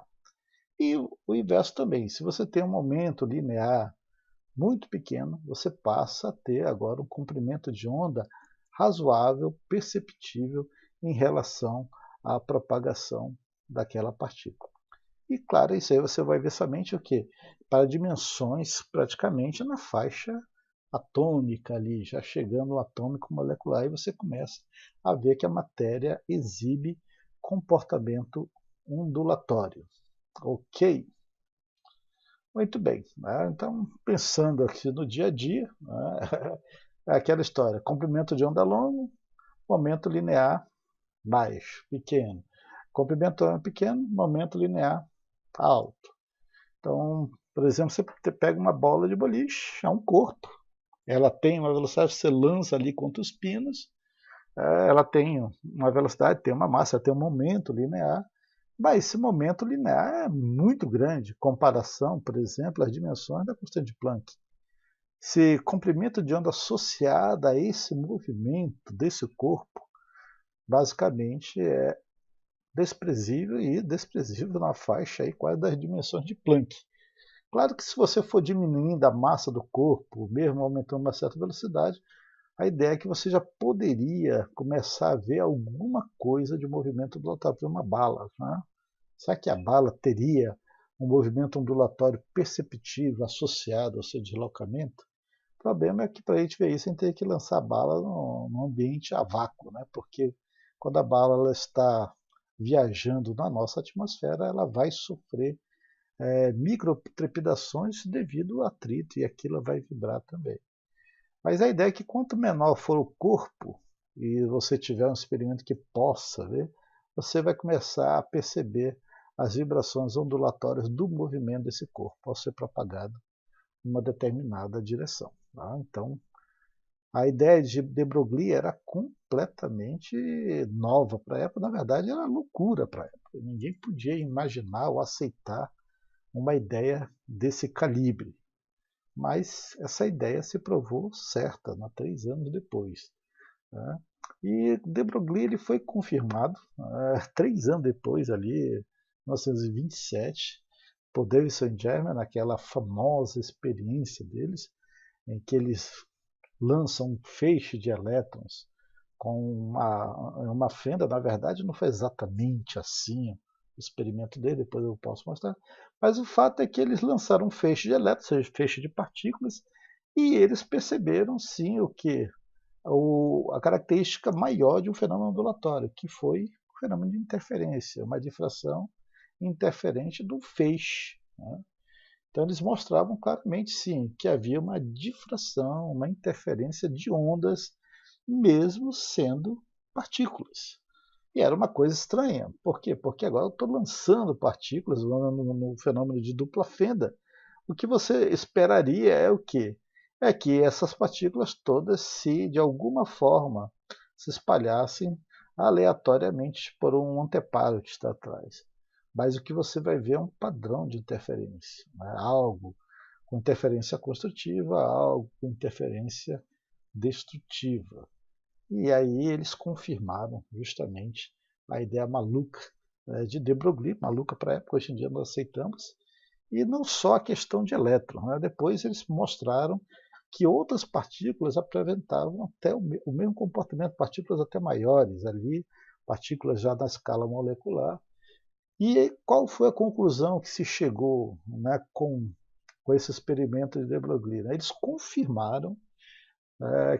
E o inverso também, se você tem um momento linear muito pequeno, você passa a ter agora um comprimento de onda razoável, perceptível em relação à propagação daquela partícula. E claro, isso aí você vai ver somente o quê? Para dimensões praticamente na faixa atômica ali, já chegando ao atômico molecular, e você começa a ver que a matéria exibe comportamento ondulatório. Ok? Muito bem. Né? Então, pensando aqui no dia a dia, né? É aquela história: comprimento de onda longo, momento linear baixo, pequeno. Comprimento pequeno, momento linear alto. Então, por exemplo, você pega uma bola de boliche, é um corpo. Ela tem uma velocidade, você lança ali contra os pinos, ela tem uma velocidade, tem uma massa, tem um momento linear, mas esse momento linear é muito grande, comparação, por exemplo, às dimensões da constante de Planck. Esse comprimento de onda associado a esse movimento desse corpo, basicamente é desprezível e desprezível na faixa aí quase das dimensões de Planck. Claro que se você for diminuindo a massa do corpo, mesmo aumentando uma certa velocidade, a ideia é que você já poderia começar a ver alguma coisa de movimento ondulatório, por uma bala. Né? Será que a bala teria um movimento ondulatório perceptível associado ao seu deslocamento? O problema é que para a gente ver isso, a gente tem que lançar a bala num ambiente a vácuo, né? Porque quando a bala ela está viajando na nossa atmosfera, ela vai sofrer microtrepidações devido ao atrito e aquilo vai vibrar também. Mas a ideia é que quanto menor for o corpo e você tiver um experimento que possa ver, você vai começar a perceber as vibrações ondulatórias do movimento desse corpo ao ser propagado em uma determinada direção. Tá? Então, a ideia de de Broglie era completamente nova para a época, na verdade era loucura para a época. Ninguém podia imaginar ou aceitar uma ideia desse calibre. Mas essa ideia se provou certa, 3 anos depois. Né? E de Broglie ele foi confirmado 3 anos depois, ali, em 1927, por David Saint-Germain, naquela famosa experiência deles, em que eles lançam um feixe de elétrons com uma fenda. Na verdade, não foi exatamente assim o experimento dele, depois eu posso mostrar. Mas o fato é que eles lançaram um feixe de elétrons, ou seja, feixe de partículas, e eles perceberam sim o que? A característica maior de um fenômeno ondulatório, que foi o fenômeno de interferência, uma difração interferente do feixe. Né? Então eles mostravam claramente sim que havia uma difração, uma interferência de ondas, mesmo sendo partículas. E era uma coisa estranha. Por quê? Porque agora eu estou lançando partículas no fenômeno de dupla fenda. O que você esperaria é o quê? É que essas partículas todas se, de alguma forma, se espalhassem aleatoriamente por um anteparo que está atrás. Mas o que você vai ver é um padrão de interferência. Né? Algo com interferência construtiva, algo com interferência destrutiva. E aí eles confirmaram justamente a ideia maluca de de Broglie, maluca para a época, hoje em dia nós aceitamos, e não só a questão de elétron. Né? Depois eles mostraram que outras partículas apresentavam até o mesmo comportamento, partículas até maiores ali, partículas já na escala molecular. E qual foi a conclusão que se chegou, né, com esse experimento de de Broglie? Né? Eles confirmaram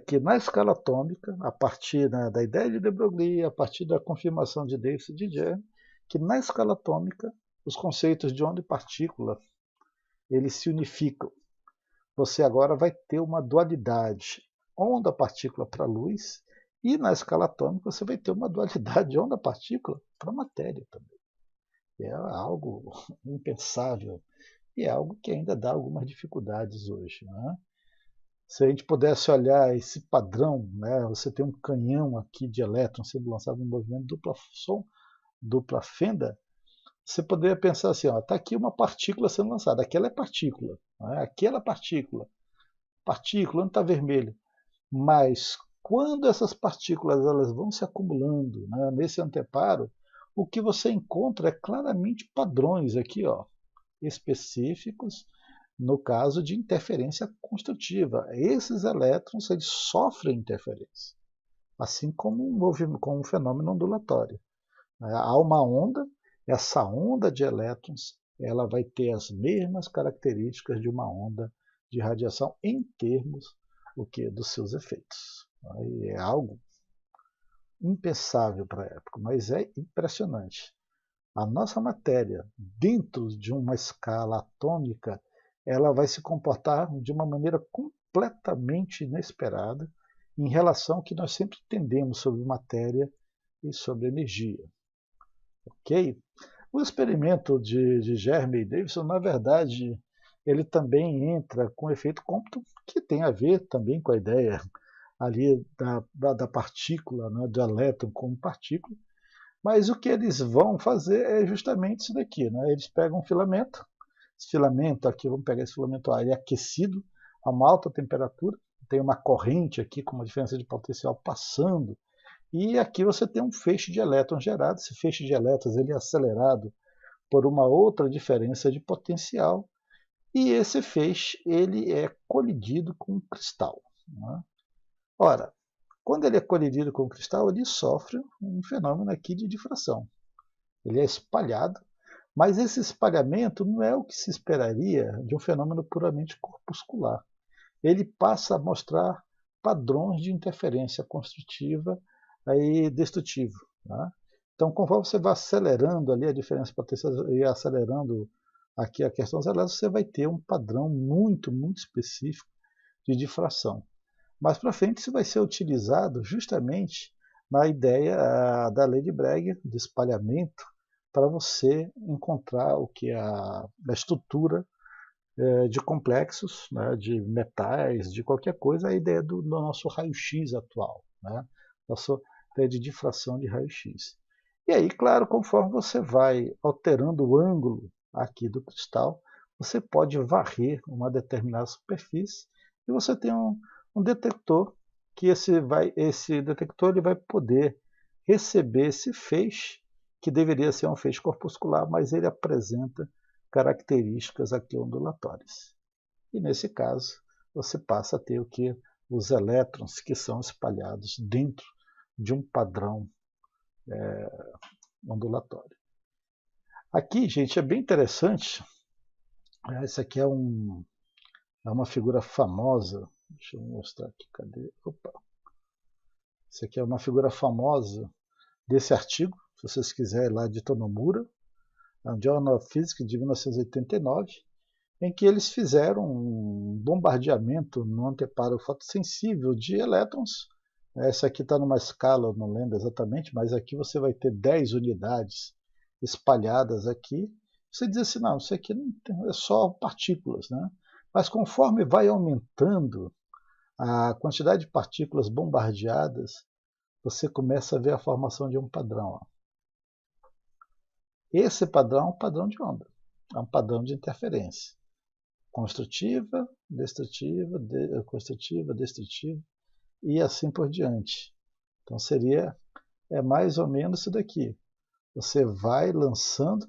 que na escala atômica, a partir, né, da ideia de de Broglie, a partir da confirmação de Davis e de Germ, que na escala atômica os conceitos de onda e partícula eles se unificam. Você agora vai ter uma dualidade onda-partícula para luz E na escala atômica você vai ter uma dualidade de onda-partícula para matéria também. É algo impensável e é algo que ainda dá algumas dificuldades hoje. Né? Se a gente pudesse olhar esse padrão, né, você tem um canhão aqui de elétrons sendo lançado em movimento dupla fenda, você poderia pensar assim, está aqui uma partícula sendo lançada, aquela é partícula, né, aquela partícula não está vermelho, mas quando essas partículas elas vão se acumulando, né, nesse anteparo, o que você encontra é claramente padrões aqui, específicos no caso de interferência construtiva. Esses elétrons eles sofrem interferência, assim como um fenômeno ondulatório. Há uma onda, essa onda de elétrons ela vai ter as mesmas características de uma onda de radiação em termos dos seus efeitos. É algo impensável para a época, mas é impressionante. A nossa matéria, dentro de uma escala atômica, ela vai se comportar de uma maneira completamente inesperada em relação ao que nós sempre entendemos sobre matéria e sobre energia. Ok? O experimento de Germe e Davidson, na verdade, ele também entra com o efeito Compton, que tem a ver também com a ideia ali da partícula, né, do elétron como partícula, mas o que eles vão fazer é justamente isso daqui. Né? Eles pegam um filamento, esse filamento aqui, vamos pegar esse filamento A, ele é aquecido a uma alta temperatura, tem uma corrente aqui com uma diferença de potencial passando, e aqui você tem um feixe de elétrons gerado, esse feixe de elétrons ele é acelerado por uma outra diferença de potencial, e esse feixe ele é colidido com um cristal. Né? Ora, quando ele é colidido com o cristal, ele sofre um fenômeno aqui de difração. Ele é espalhado, mas esse espalhamento não é o que se esperaria de um fenômeno puramente corpuscular. Ele passa a mostrar padrões de interferência construtiva e destrutiva. Né? Então, conforme você vai acelerando ali a diferença potencial e acelerando aqui a questão dos elétrons, você vai ter um padrão muito, muito específico de difração. Mais para frente, isso vai ser utilizado justamente na ideia da lei de Bragg, de espalhamento, para você encontrar o que é a estrutura de complexos, né, de metais, de qualquer coisa, a ideia do nosso raio-x atual, né, nossa ideia de difração de raio-x. E aí, claro, conforme você vai alterando o ângulo aqui do cristal, você pode varrer uma determinada superfície e você tem um detector que esse detector ele vai poder receber esse feixe, que deveria ser um feixe corpuscular, mas ele apresenta características aqui ondulatórias. E nesse caso, você passa a ter o que? Os elétrons que são espalhados dentro de um padrão ondulatório. Aqui, gente, é bem interessante. Essa aqui é uma figura famosa. Deixa eu mostrar aqui, cadê? Opa! Essa aqui é uma figura famosa desse artigo, se vocês quiserem, lá de Tonomura, Journal of Physics de 1989, em que eles fizeram um bombardeamento no anteparo fotossensível de elétrons. Essa aqui está numa escala, eu não lembro exatamente, mas aqui você vai ter 10 unidades espalhadas aqui. Você diz assim, não, isso aqui não é só partículas, né? Mas conforme vai aumentando a quantidade de partículas bombardeadas, você começa a ver a formação de um padrão. Esse padrão é um padrão de onda, é um padrão de interferência. Construtiva, destrutiva, construtiva, destrutiva e assim por diante. Então é mais ou menos isso daqui. Você vai lançando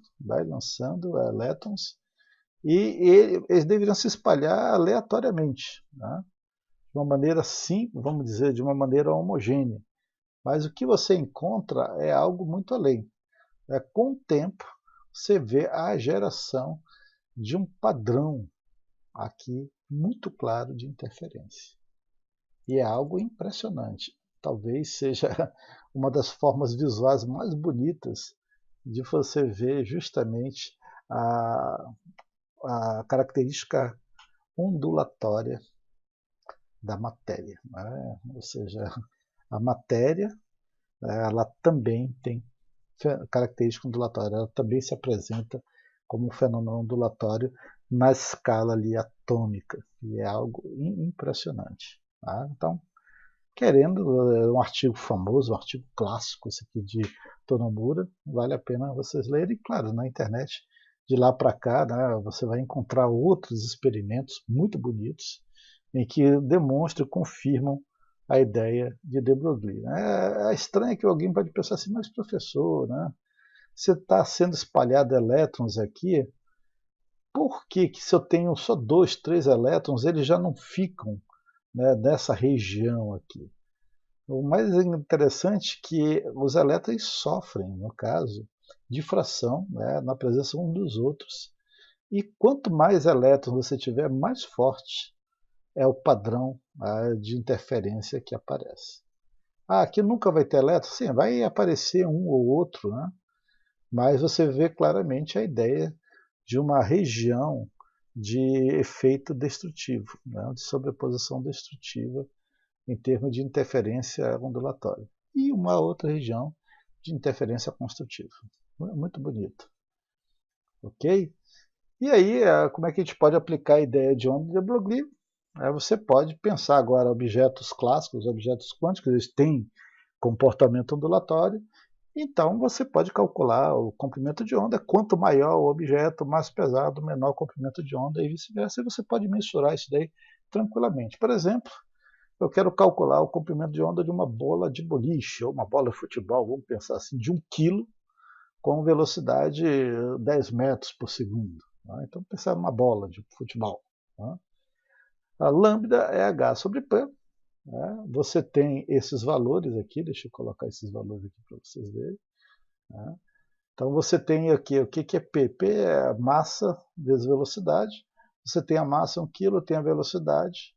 elétrons e eles deveriam se espalhar aleatoriamente, né? De uma maneira simples, vamos dizer, de uma maneira homogênea. Mas o que você encontra é algo muito além. Com o tempo, você vê a geração de um padrão aqui muito claro de interferência. E é algo impressionante. Talvez seja uma das formas visuais mais bonitas de você ver justamente a característica ondulatória da matéria. Né? Ou seja, A matéria, ela também tem característica ondulatória, ela também se apresenta como um fenômeno ondulatório na escala ali atômica, e é algo impressionante. Tá? Então, querendo, um artigo famoso, um artigo clássico, esse aqui de Tonomura, vale a pena vocês lerem. E claro, na internet, de lá para cá, né, você vai encontrar outros experimentos muito bonitos em que demonstram e confirmam a ideia de de Broglie. É estranho que alguém pode pensar assim, mas professor, né, você está sendo espalhado elétrons aqui, por que, que se eu tenho só 2, 3 elétrons, eles já não ficam, né, nessa região aqui? O mais interessante é que os elétrons sofrem, no caso, difração, né, na presença um dos outros. E quanto mais elétrons você tiver, mais forte é o padrão, de interferência que aparece. Aqui nunca vai ter elétron? Sim, vai aparecer um ou outro, né? Mas você vê claramente a ideia de uma região de efeito destrutivo, né? De sobreposição destrutiva em termos de interferência ondulatória. E uma outra região de interferência construtiva. Muito bonito. Ok? E aí, como é que a gente pode aplicar a ideia de onda de Broglie? Você pode pensar agora objetos clássicos, objetos quânticos, eles têm comportamento ondulatório, então você pode calcular o comprimento de onda. Quanto maior o objeto, mais pesado, menor o comprimento de onda e vice-versa. E você pode mensurar isso daí tranquilamente. Por exemplo, eu quero calcular o comprimento de onda de uma bola de boliche, ou uma bola de futebol, vamos pensar assim, de 1 quilo, com velocidade 10 metros por segundo. Tá? Então, pensar numa bola de futebol. Tá? A lambda é H sobre P. Né? Você tem esses valores aqui, deixa eu colocar esses valores aqui para vocês verem. Né? Então, você tem aqui, o que é P? P é a massa vezes velocidade. Você tem a massa 1 kg, tem a velocidade,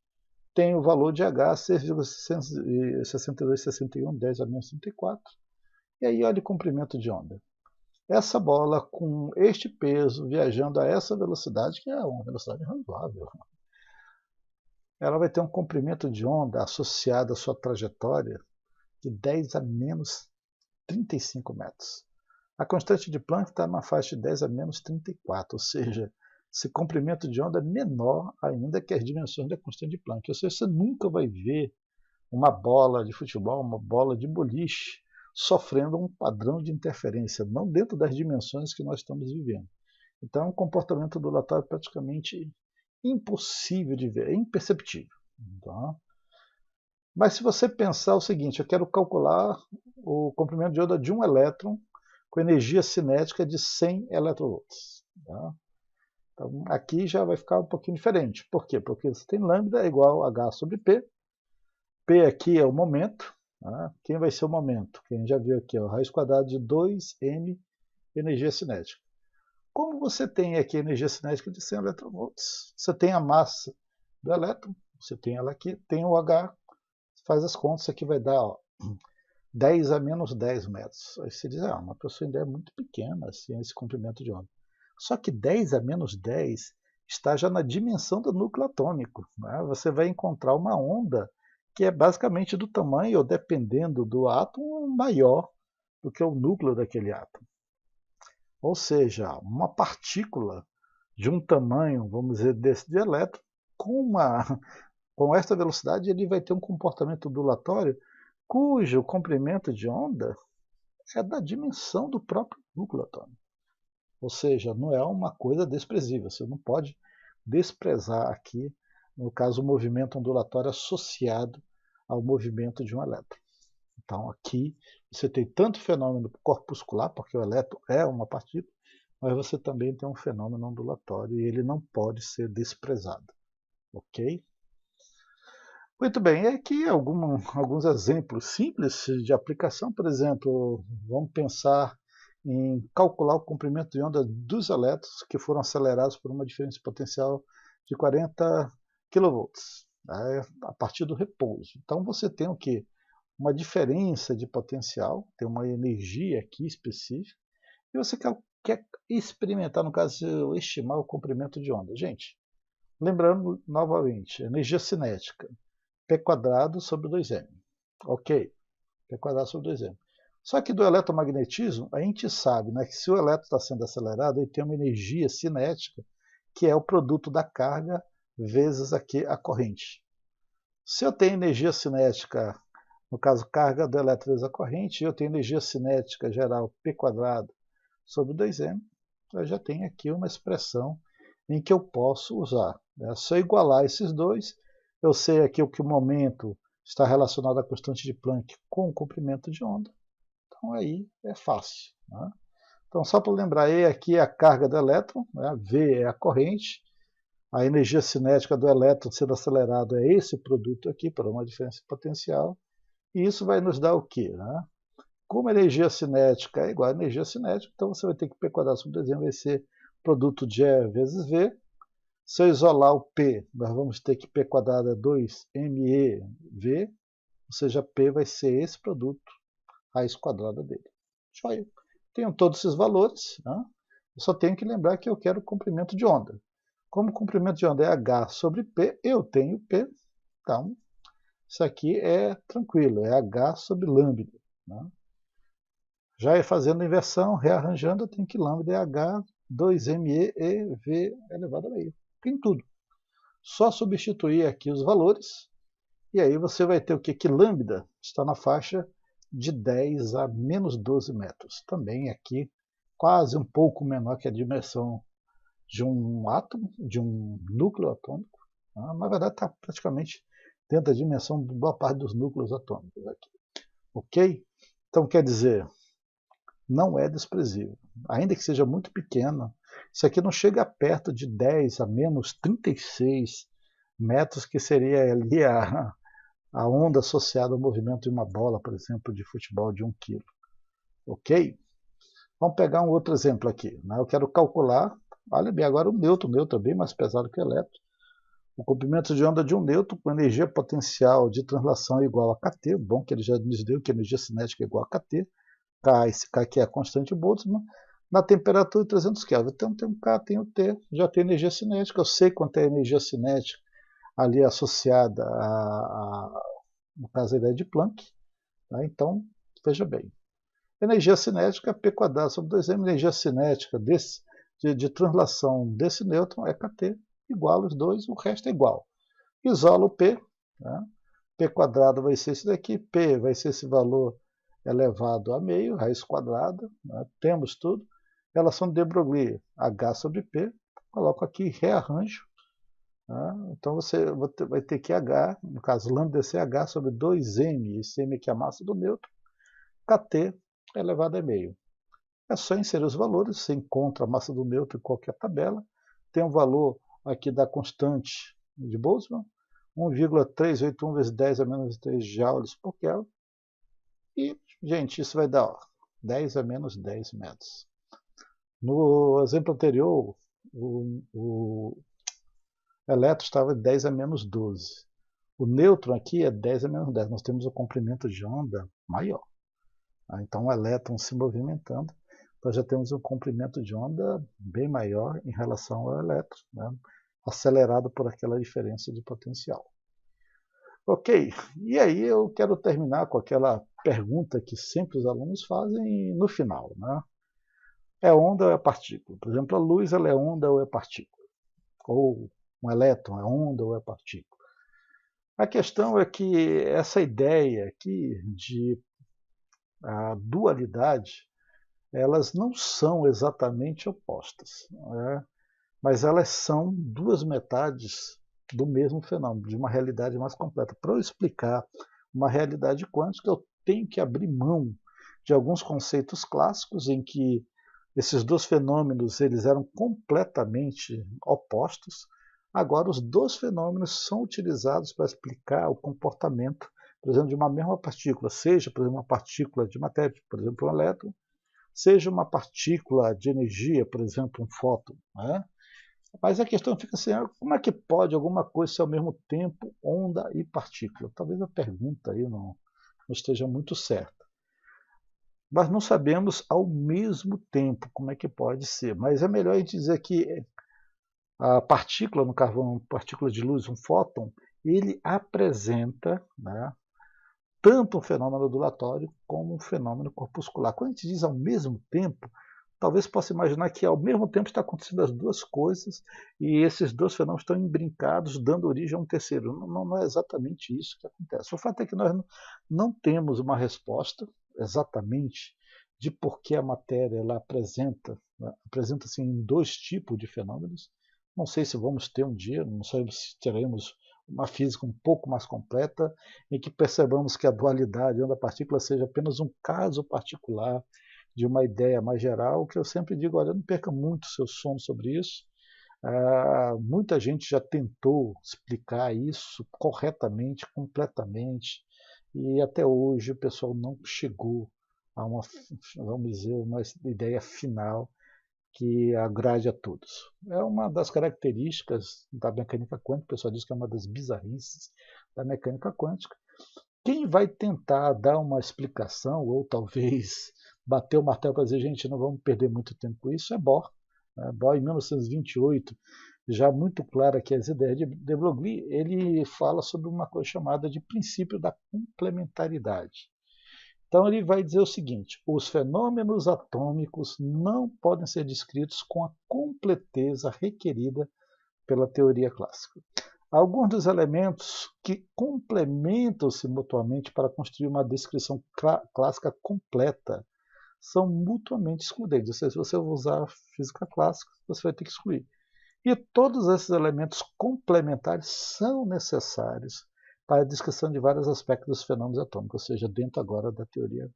tem o valor de H, 6,6261, 10 a menos 34. E aí, olha o comprimento de onda. Essa bola com este peso, viajando a essa velocidade, que é uma velocidade razoável, ela vai ter um comprimento de onda associado à sua trajetória de 10 a menos 35 metros. A constante de Planck está na faixa de 10 a menos 34, ou seja, esse comprimento de onda é menor ainda que as dimensões da constante de Planck. Ou seja, você nunca vai ver uma bola de futebol, uma bola de boliche, sofrendo um padrão de interferência, não dentro das dimensões que nós estamos vivendo. Então é um comportamento ondulatório praticamente impossível de ver, é imperceptível. Tá? Mas se você pensar o seguinte, eu quero calcular o comprimento de onda de um elétron com energia cinética de 100 electronvolts. Tá? Então, aqui já vai ficar um pouquinho diferente. Por quê? Porque você tem lambda igual a H sobre P. P aqui é o momento. Tá? Quem vai ser o momento? Quem já viu aqui, ó, raiz quadrada de 2m energia cinética. Como você tem aqui a energia cinética de 100 electronvolts, você tem a massa do elétron, você tem ela aqui, tem o H, faz as contas, isso aqui vai dar, ó, 10 a menos 10 metros. Aí você diz, uma pessoa ainda é muito pequena, assim, esse comprimento de onda. Só que 10 a menos 10 está já na dimensão do núcleo atômico. Né? Você vai encontrar uma onda que é basicamente do tamanho, ou dependendo do átomo, maior do que o núcleo daquele átomo. Ou seja, uma partícula de um tamanho, vamos dizer, desse de elétron, com esta velocidade, ele vai ter um comportamento ondulatório cujo comprimento de onda é da dimensão do próprio núcleo atômico. Ou seja, não é uma coisa desprezível. Você não pode desprezar aqui, no caso, o movimento ondulatório associado ao movimento de um elétron. Então, aqui você tem tanto fenômeno corpuscular, porque o elétron é uma partícula, mas você também tem um fenômeno ondulatório e ele não pode ser desprezado. Ok? Muito bem, aqui alguns exemplos simples de aplicação. Por exemplo, vamos pensar em calcular o comprimento de onda dos elétrons que foram acelerados por uma diferença potencial de 40 kV, né, a partir do repouso. Então você tem o quê? Uma diferença de potencial, tem uma energia aqui específica, e você quer experimentar, no caso, estimar o comprimento de onda. Gente, lembrando novamente, energia cinética, P² sobre 2m. Ok. P quadrado sobre 2m. Só que do eletromagnetismo, a gente sabe, né, que se o elétron está sendo acelerado, ele tem uma energia cinética, que é o produto da carga vezes aqui a corrente. Se eu tenho energia cinética, no caso carga do elétron vezes a corrente, e eu tenho energia cinética geral P quadrado sobre 2m, eu já tenho aqui uma expressão em que eu posso usar. Né? Se eu igualar esses dois, eu sei aqui o que o momento está relacionado à constante de Planck com o comprimento de onda. Então aí é fácil. Né? Então só para lembrar, E aqui é a carga do elétron, né? V é a corrente, a energia cinética do elétron sendo acelerado é esse produto aqui, por uma diferença potencial, e isso vai nos dar o quê? Né? Como a energia cinética é igual a energia cinética, então você vai ter que P quadrado sobre 2m vai ser produto de E vezes V. Se eu isolar o P, nós vamos ter que P quadrado é 2MeV, ou seja, P vai ser esse produto, raiz quadrada dele. Joia. Tenho todos esses valores, né? Eu só tenho que lembrar que eu quero o comprimento de onda. Como o comprimento de onda é H sobre P, eu tenho P, então isso aqui é tranquilo, é H sobre lambda. Né? Já fazendo a inversão, rearranjando, eu tenho que lambda é H 2Me e V elevado a meio. Tem tudo. Só substituir aqui os valores, e aí você vai ter o que? Que lambda está na faixa de 10 a menos 12 metros. Também aqui, quase um pouco menor que a dimensão de um átomo, de um núcleo atômico. Na verdade, está praticamente dentro da dimensão de boa parte dos núcleos atômicos aqui. Ok? Então, quer dizer, não é desprezível. Ainda que seja muito pequena, isso aqui não chega perto de 10 a menos 36 metros, que seria ali a onda associada ao movimento de uma bola, por exemplo, de futebol de 1 kg. Ok? Vamos pegar um outro exemplo aqui. Né? Eu quero calcular, olha bem, agora o nêutron é bem mais pesado que o elétron. O comprimento de onda de um nêutron com energia potencial de translação igual a kT, bom que ele já nos deu que a energia cinética é igual a kT, K, esse K aqui é a constante de Boltzmann, na temperatura de 300 Kelvin. Então tem um K, tem o T, já tem energia cinética, eu sei quanto é a energia cinética ali associada no caso a ideia de Planck. Tá? Então, veja bem. Energia cinética, P quadrado sobre 2m, energia cinética de translação desse nêutron é kT, igual os dois, o resto é igual. Isola o P, né? P quadrado vai ser esse daqui, P vai ser esse valor elevado a meio, raiz quadrada, né? Temos tudo. Relação de de Broglie, H sobre P, coloco aqui, rearranjo. Né? Então você vai ter que H, no caso lambda ser H sobre 2m, esse m aqui é a massa do nêutron, kT elevado a meio. É só inserir os valores, você encontra a massa do nêutron em qualquer tabela, tem um valor aqui da constante de Boltzmann, 1,381 vezes 10 a menos 3 joules por Kelvin. E, gente, isso vai dar 10 a menos 10 metros. No exemplo anterior, o elétron estava de 10 a menos 12. O nêutron aqui é 10 a menos 10. Nós temos o comprimento de onda maior. Então, o elétron se movimentando, nós já temos um comprimento de onda bem maior em relação ao elétron, né? Acelerado por aquela diferença de potencial. Ok, e aí eu quero terminar com aquela pergunta que sempre os alunos fazem no final. Né? É onda ou é partícula? Por exemplo, a luz ela é onda ou é partícula? Ou um elétron é onda ou é partícula? A questão é que essa ideia aqui de a dualidade, elas não são exatamente opostas, né? Mas elas são duas metades do mesmo fenômeno, de uma realidade mais completa. Para eu explicar uma realidade quântica, eu tenho que abrir mão de alguns conceitos clássicos em que esses dois fenômenos eles eram completamente opostos. Agora, os dois fenômenos são utilizados para explicar o comportamento, por exemplo, de uma mesma partícula, seja, por exemplo, uma partícula de matéria, por exemplo, um elétron, seja uma partícula de energia, por exemplo, um fóton. Né? Mas a questão fica assim, como é que pode alguma coisa ser ao mesmo tempo onda e partícula? Talvez a pergunta aí não esteja muito certa. Mas não sabemos ao mesmo tempo como é que pode ser. Mas é melhor a gente dizer que a partícula, no carvão, partícula de luz, um fóton, ele apresenta, né, tanto um fenômeno ondulatório como um fenômeno corpuscular. Quando a gente diz ao mesmo tempo, talvez possa imaginar que ao mesmo tempo está acontecendo as duas coisas e esses dois fenômenos estão imbrincados, dando origem a um terceiro. Não é exatamente isso que acontece. O fato é que nós não temos uma resposta exatamente de por que a matéria ela apresenta-se em dois tipos de fenômenos. Não sei se vamos ter um dia, não sei se teremos uma física um pouco mais completa, em que percebamos que a dualidade onda-partícula seja apenas um caso particular de uma ideia mais geral, que eu sempre digo, olha, não perca muito seu sono sobre isso. Muita gente já tentou explicar isso corretamente, completamente, e até hoje o pessoal não chegou a uma, vamos dizer, uma ideia final que agrade a todos. É uma das características da mecânica quântica, o pessoal diz que é uma das bizarrices da mecânica quântica. Quem vai tentar dar uma explicação, ou talvez bater o martelo para dizer, gente, não vamos perder muito tempo com isso, é Bohr. Bohr, em 1928, já muito clara que as ideias de Broglie, ele fala sobre uma coisa chamada de princípio da complementaridade. Então ele vai dizer o seguinte: os fenômenos atômicos não podem ser descritos com a completeza requerida pela teoria clássica. Alguns dos elementos que complementam-se mutuamente para construir uma descrição clássica completa são mutuamente excludentes. Ou seja, se você usar física clássica, você vai ter que excluir. E todos esses elementos complementares são necessários para a descrição de vários aspectos dos fenômenos atômicos, ou seja, dentro agora da teoria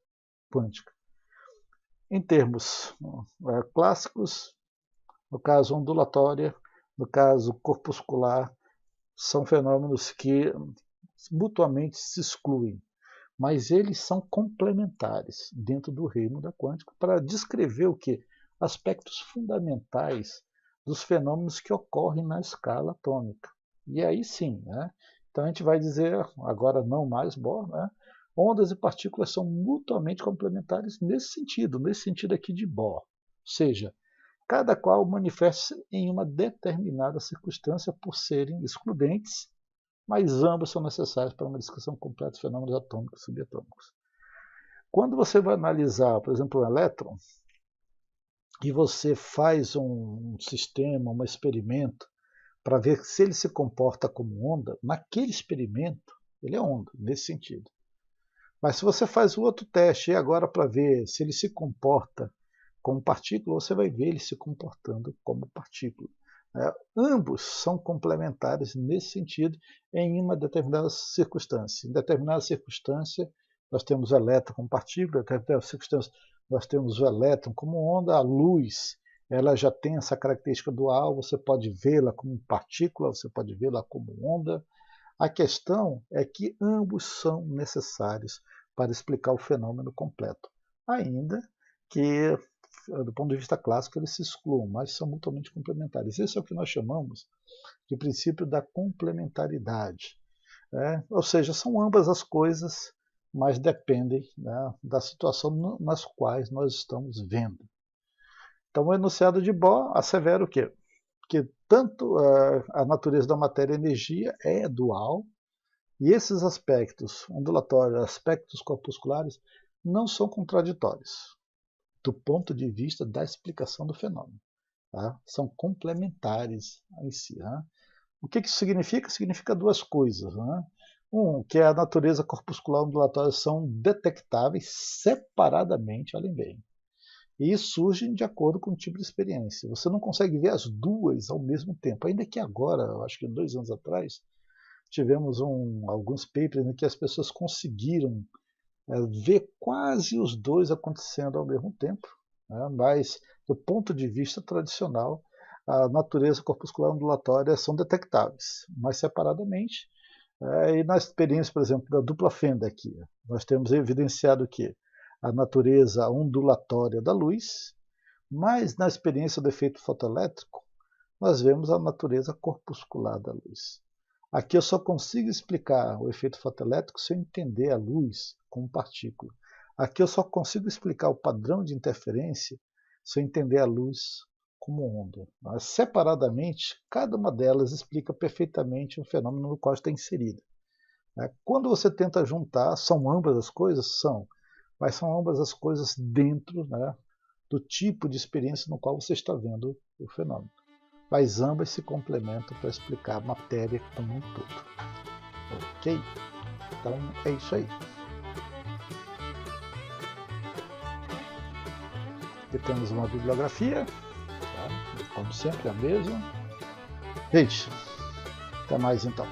quântica. Em termos clássicos, no caso ondulatória, no caso corpuscular, são fenômenos que mutuamente se excluem, mas eles são complementares dentro do reino da quântica para descrever o que? Aspectos fundamentais dos fenômenos que ocorrem na escala atômica. E aí sim, então a gente vai dizer, agora não mais Bohr, ondas e partículas são mutuamente complementares nesse sentido aqui de Bohr. Ou seja, cada qual manifesta-se em uma determinada circunstância por serem excludentes, mas ambos são necessários para uma descrição completa dos fenômenos atômicos e subatômicos. Quando você vai analisar, por exemplo, um elétron, e você faz um sistema, um experimento, para ver se ele se comporta como onda, naquele experimento, ele é onda, nesse sentido. Mas se você faz o outro teste agora para ver se ele se comporta como partícula, você vai ver ele se comportando como partícula. Ambos são complementares nesse sentido em uma determinada circunstância. Em determinada circunstância, nós temos o elétron como partícula, em determinada circunstância, nós temos o elétron como onda, a luz ela já tem essa característica dual, você pode vê-la como partícula, você pode vê-la como onda. A questão é que ambos são necessários para explicar o fenômeno completo, ainda que, do ponto de vista clássico, eles se excluam, mas são mutuamente complementares. Esse é o que nós chamamos de princípio da complementaridade. Ou seja, são ambas as coisas, mas dependem da situação nas quais nós estamos vendo. Então, o enunciado de Bohr assevera o quê? Que tanto a natureza da matéria e energia é dual, e esses aspectos ondulatórios, aspectos corpusculares, não são contraditórios do ponto de vista da explicação do fenômeno. São complementares em si. O que isso significa? Significa duas coisas. Que a natureza corpuscular ondulatória são detectáveis separadamente, olhem bem. E surgem de acordo com o tipo de experiência. Você não consegue ver as duas ao mesmo tempo. Ainda que agora, acho que 2 anos atrás, tivemos alguns papers em que as pessoas conseguiram ver quase os dois acontecendo ao mesmo tempo, mas do ponto de vista tradicional, a natureza corpuscular ondulatória são detectáveis, mas separadamente. E na experiência, por exemplo, da dupla fenda aqui, nós temos evidenciado que a natureza ondulatória da luz, mas na experiência do efeito fotoelétrico, nós vemos a natureza corpuscular da luz. Aqui eu só consigo explicar o efeito fotoelétrico se eu entender a luz como partícula. Aqui eu só consigo explicar o padrão de interferência se eu entender a luz como onda. Mas, separadamente, cada uma delas explica perfeitamente o fenômeno no qual está inserida. Quando você tenta juntar, são ambas as coisas? São, mas são ambas as coisas dentro, né, do tipo de experiência no qual você está vendo o fenômeno. Mas ambas se complementam para explicar a matéria como um todo. Ok? Então é isso aí. Aqui temos uma bibliografia, tá? Como sempre, a mesma. Gente, até mais então.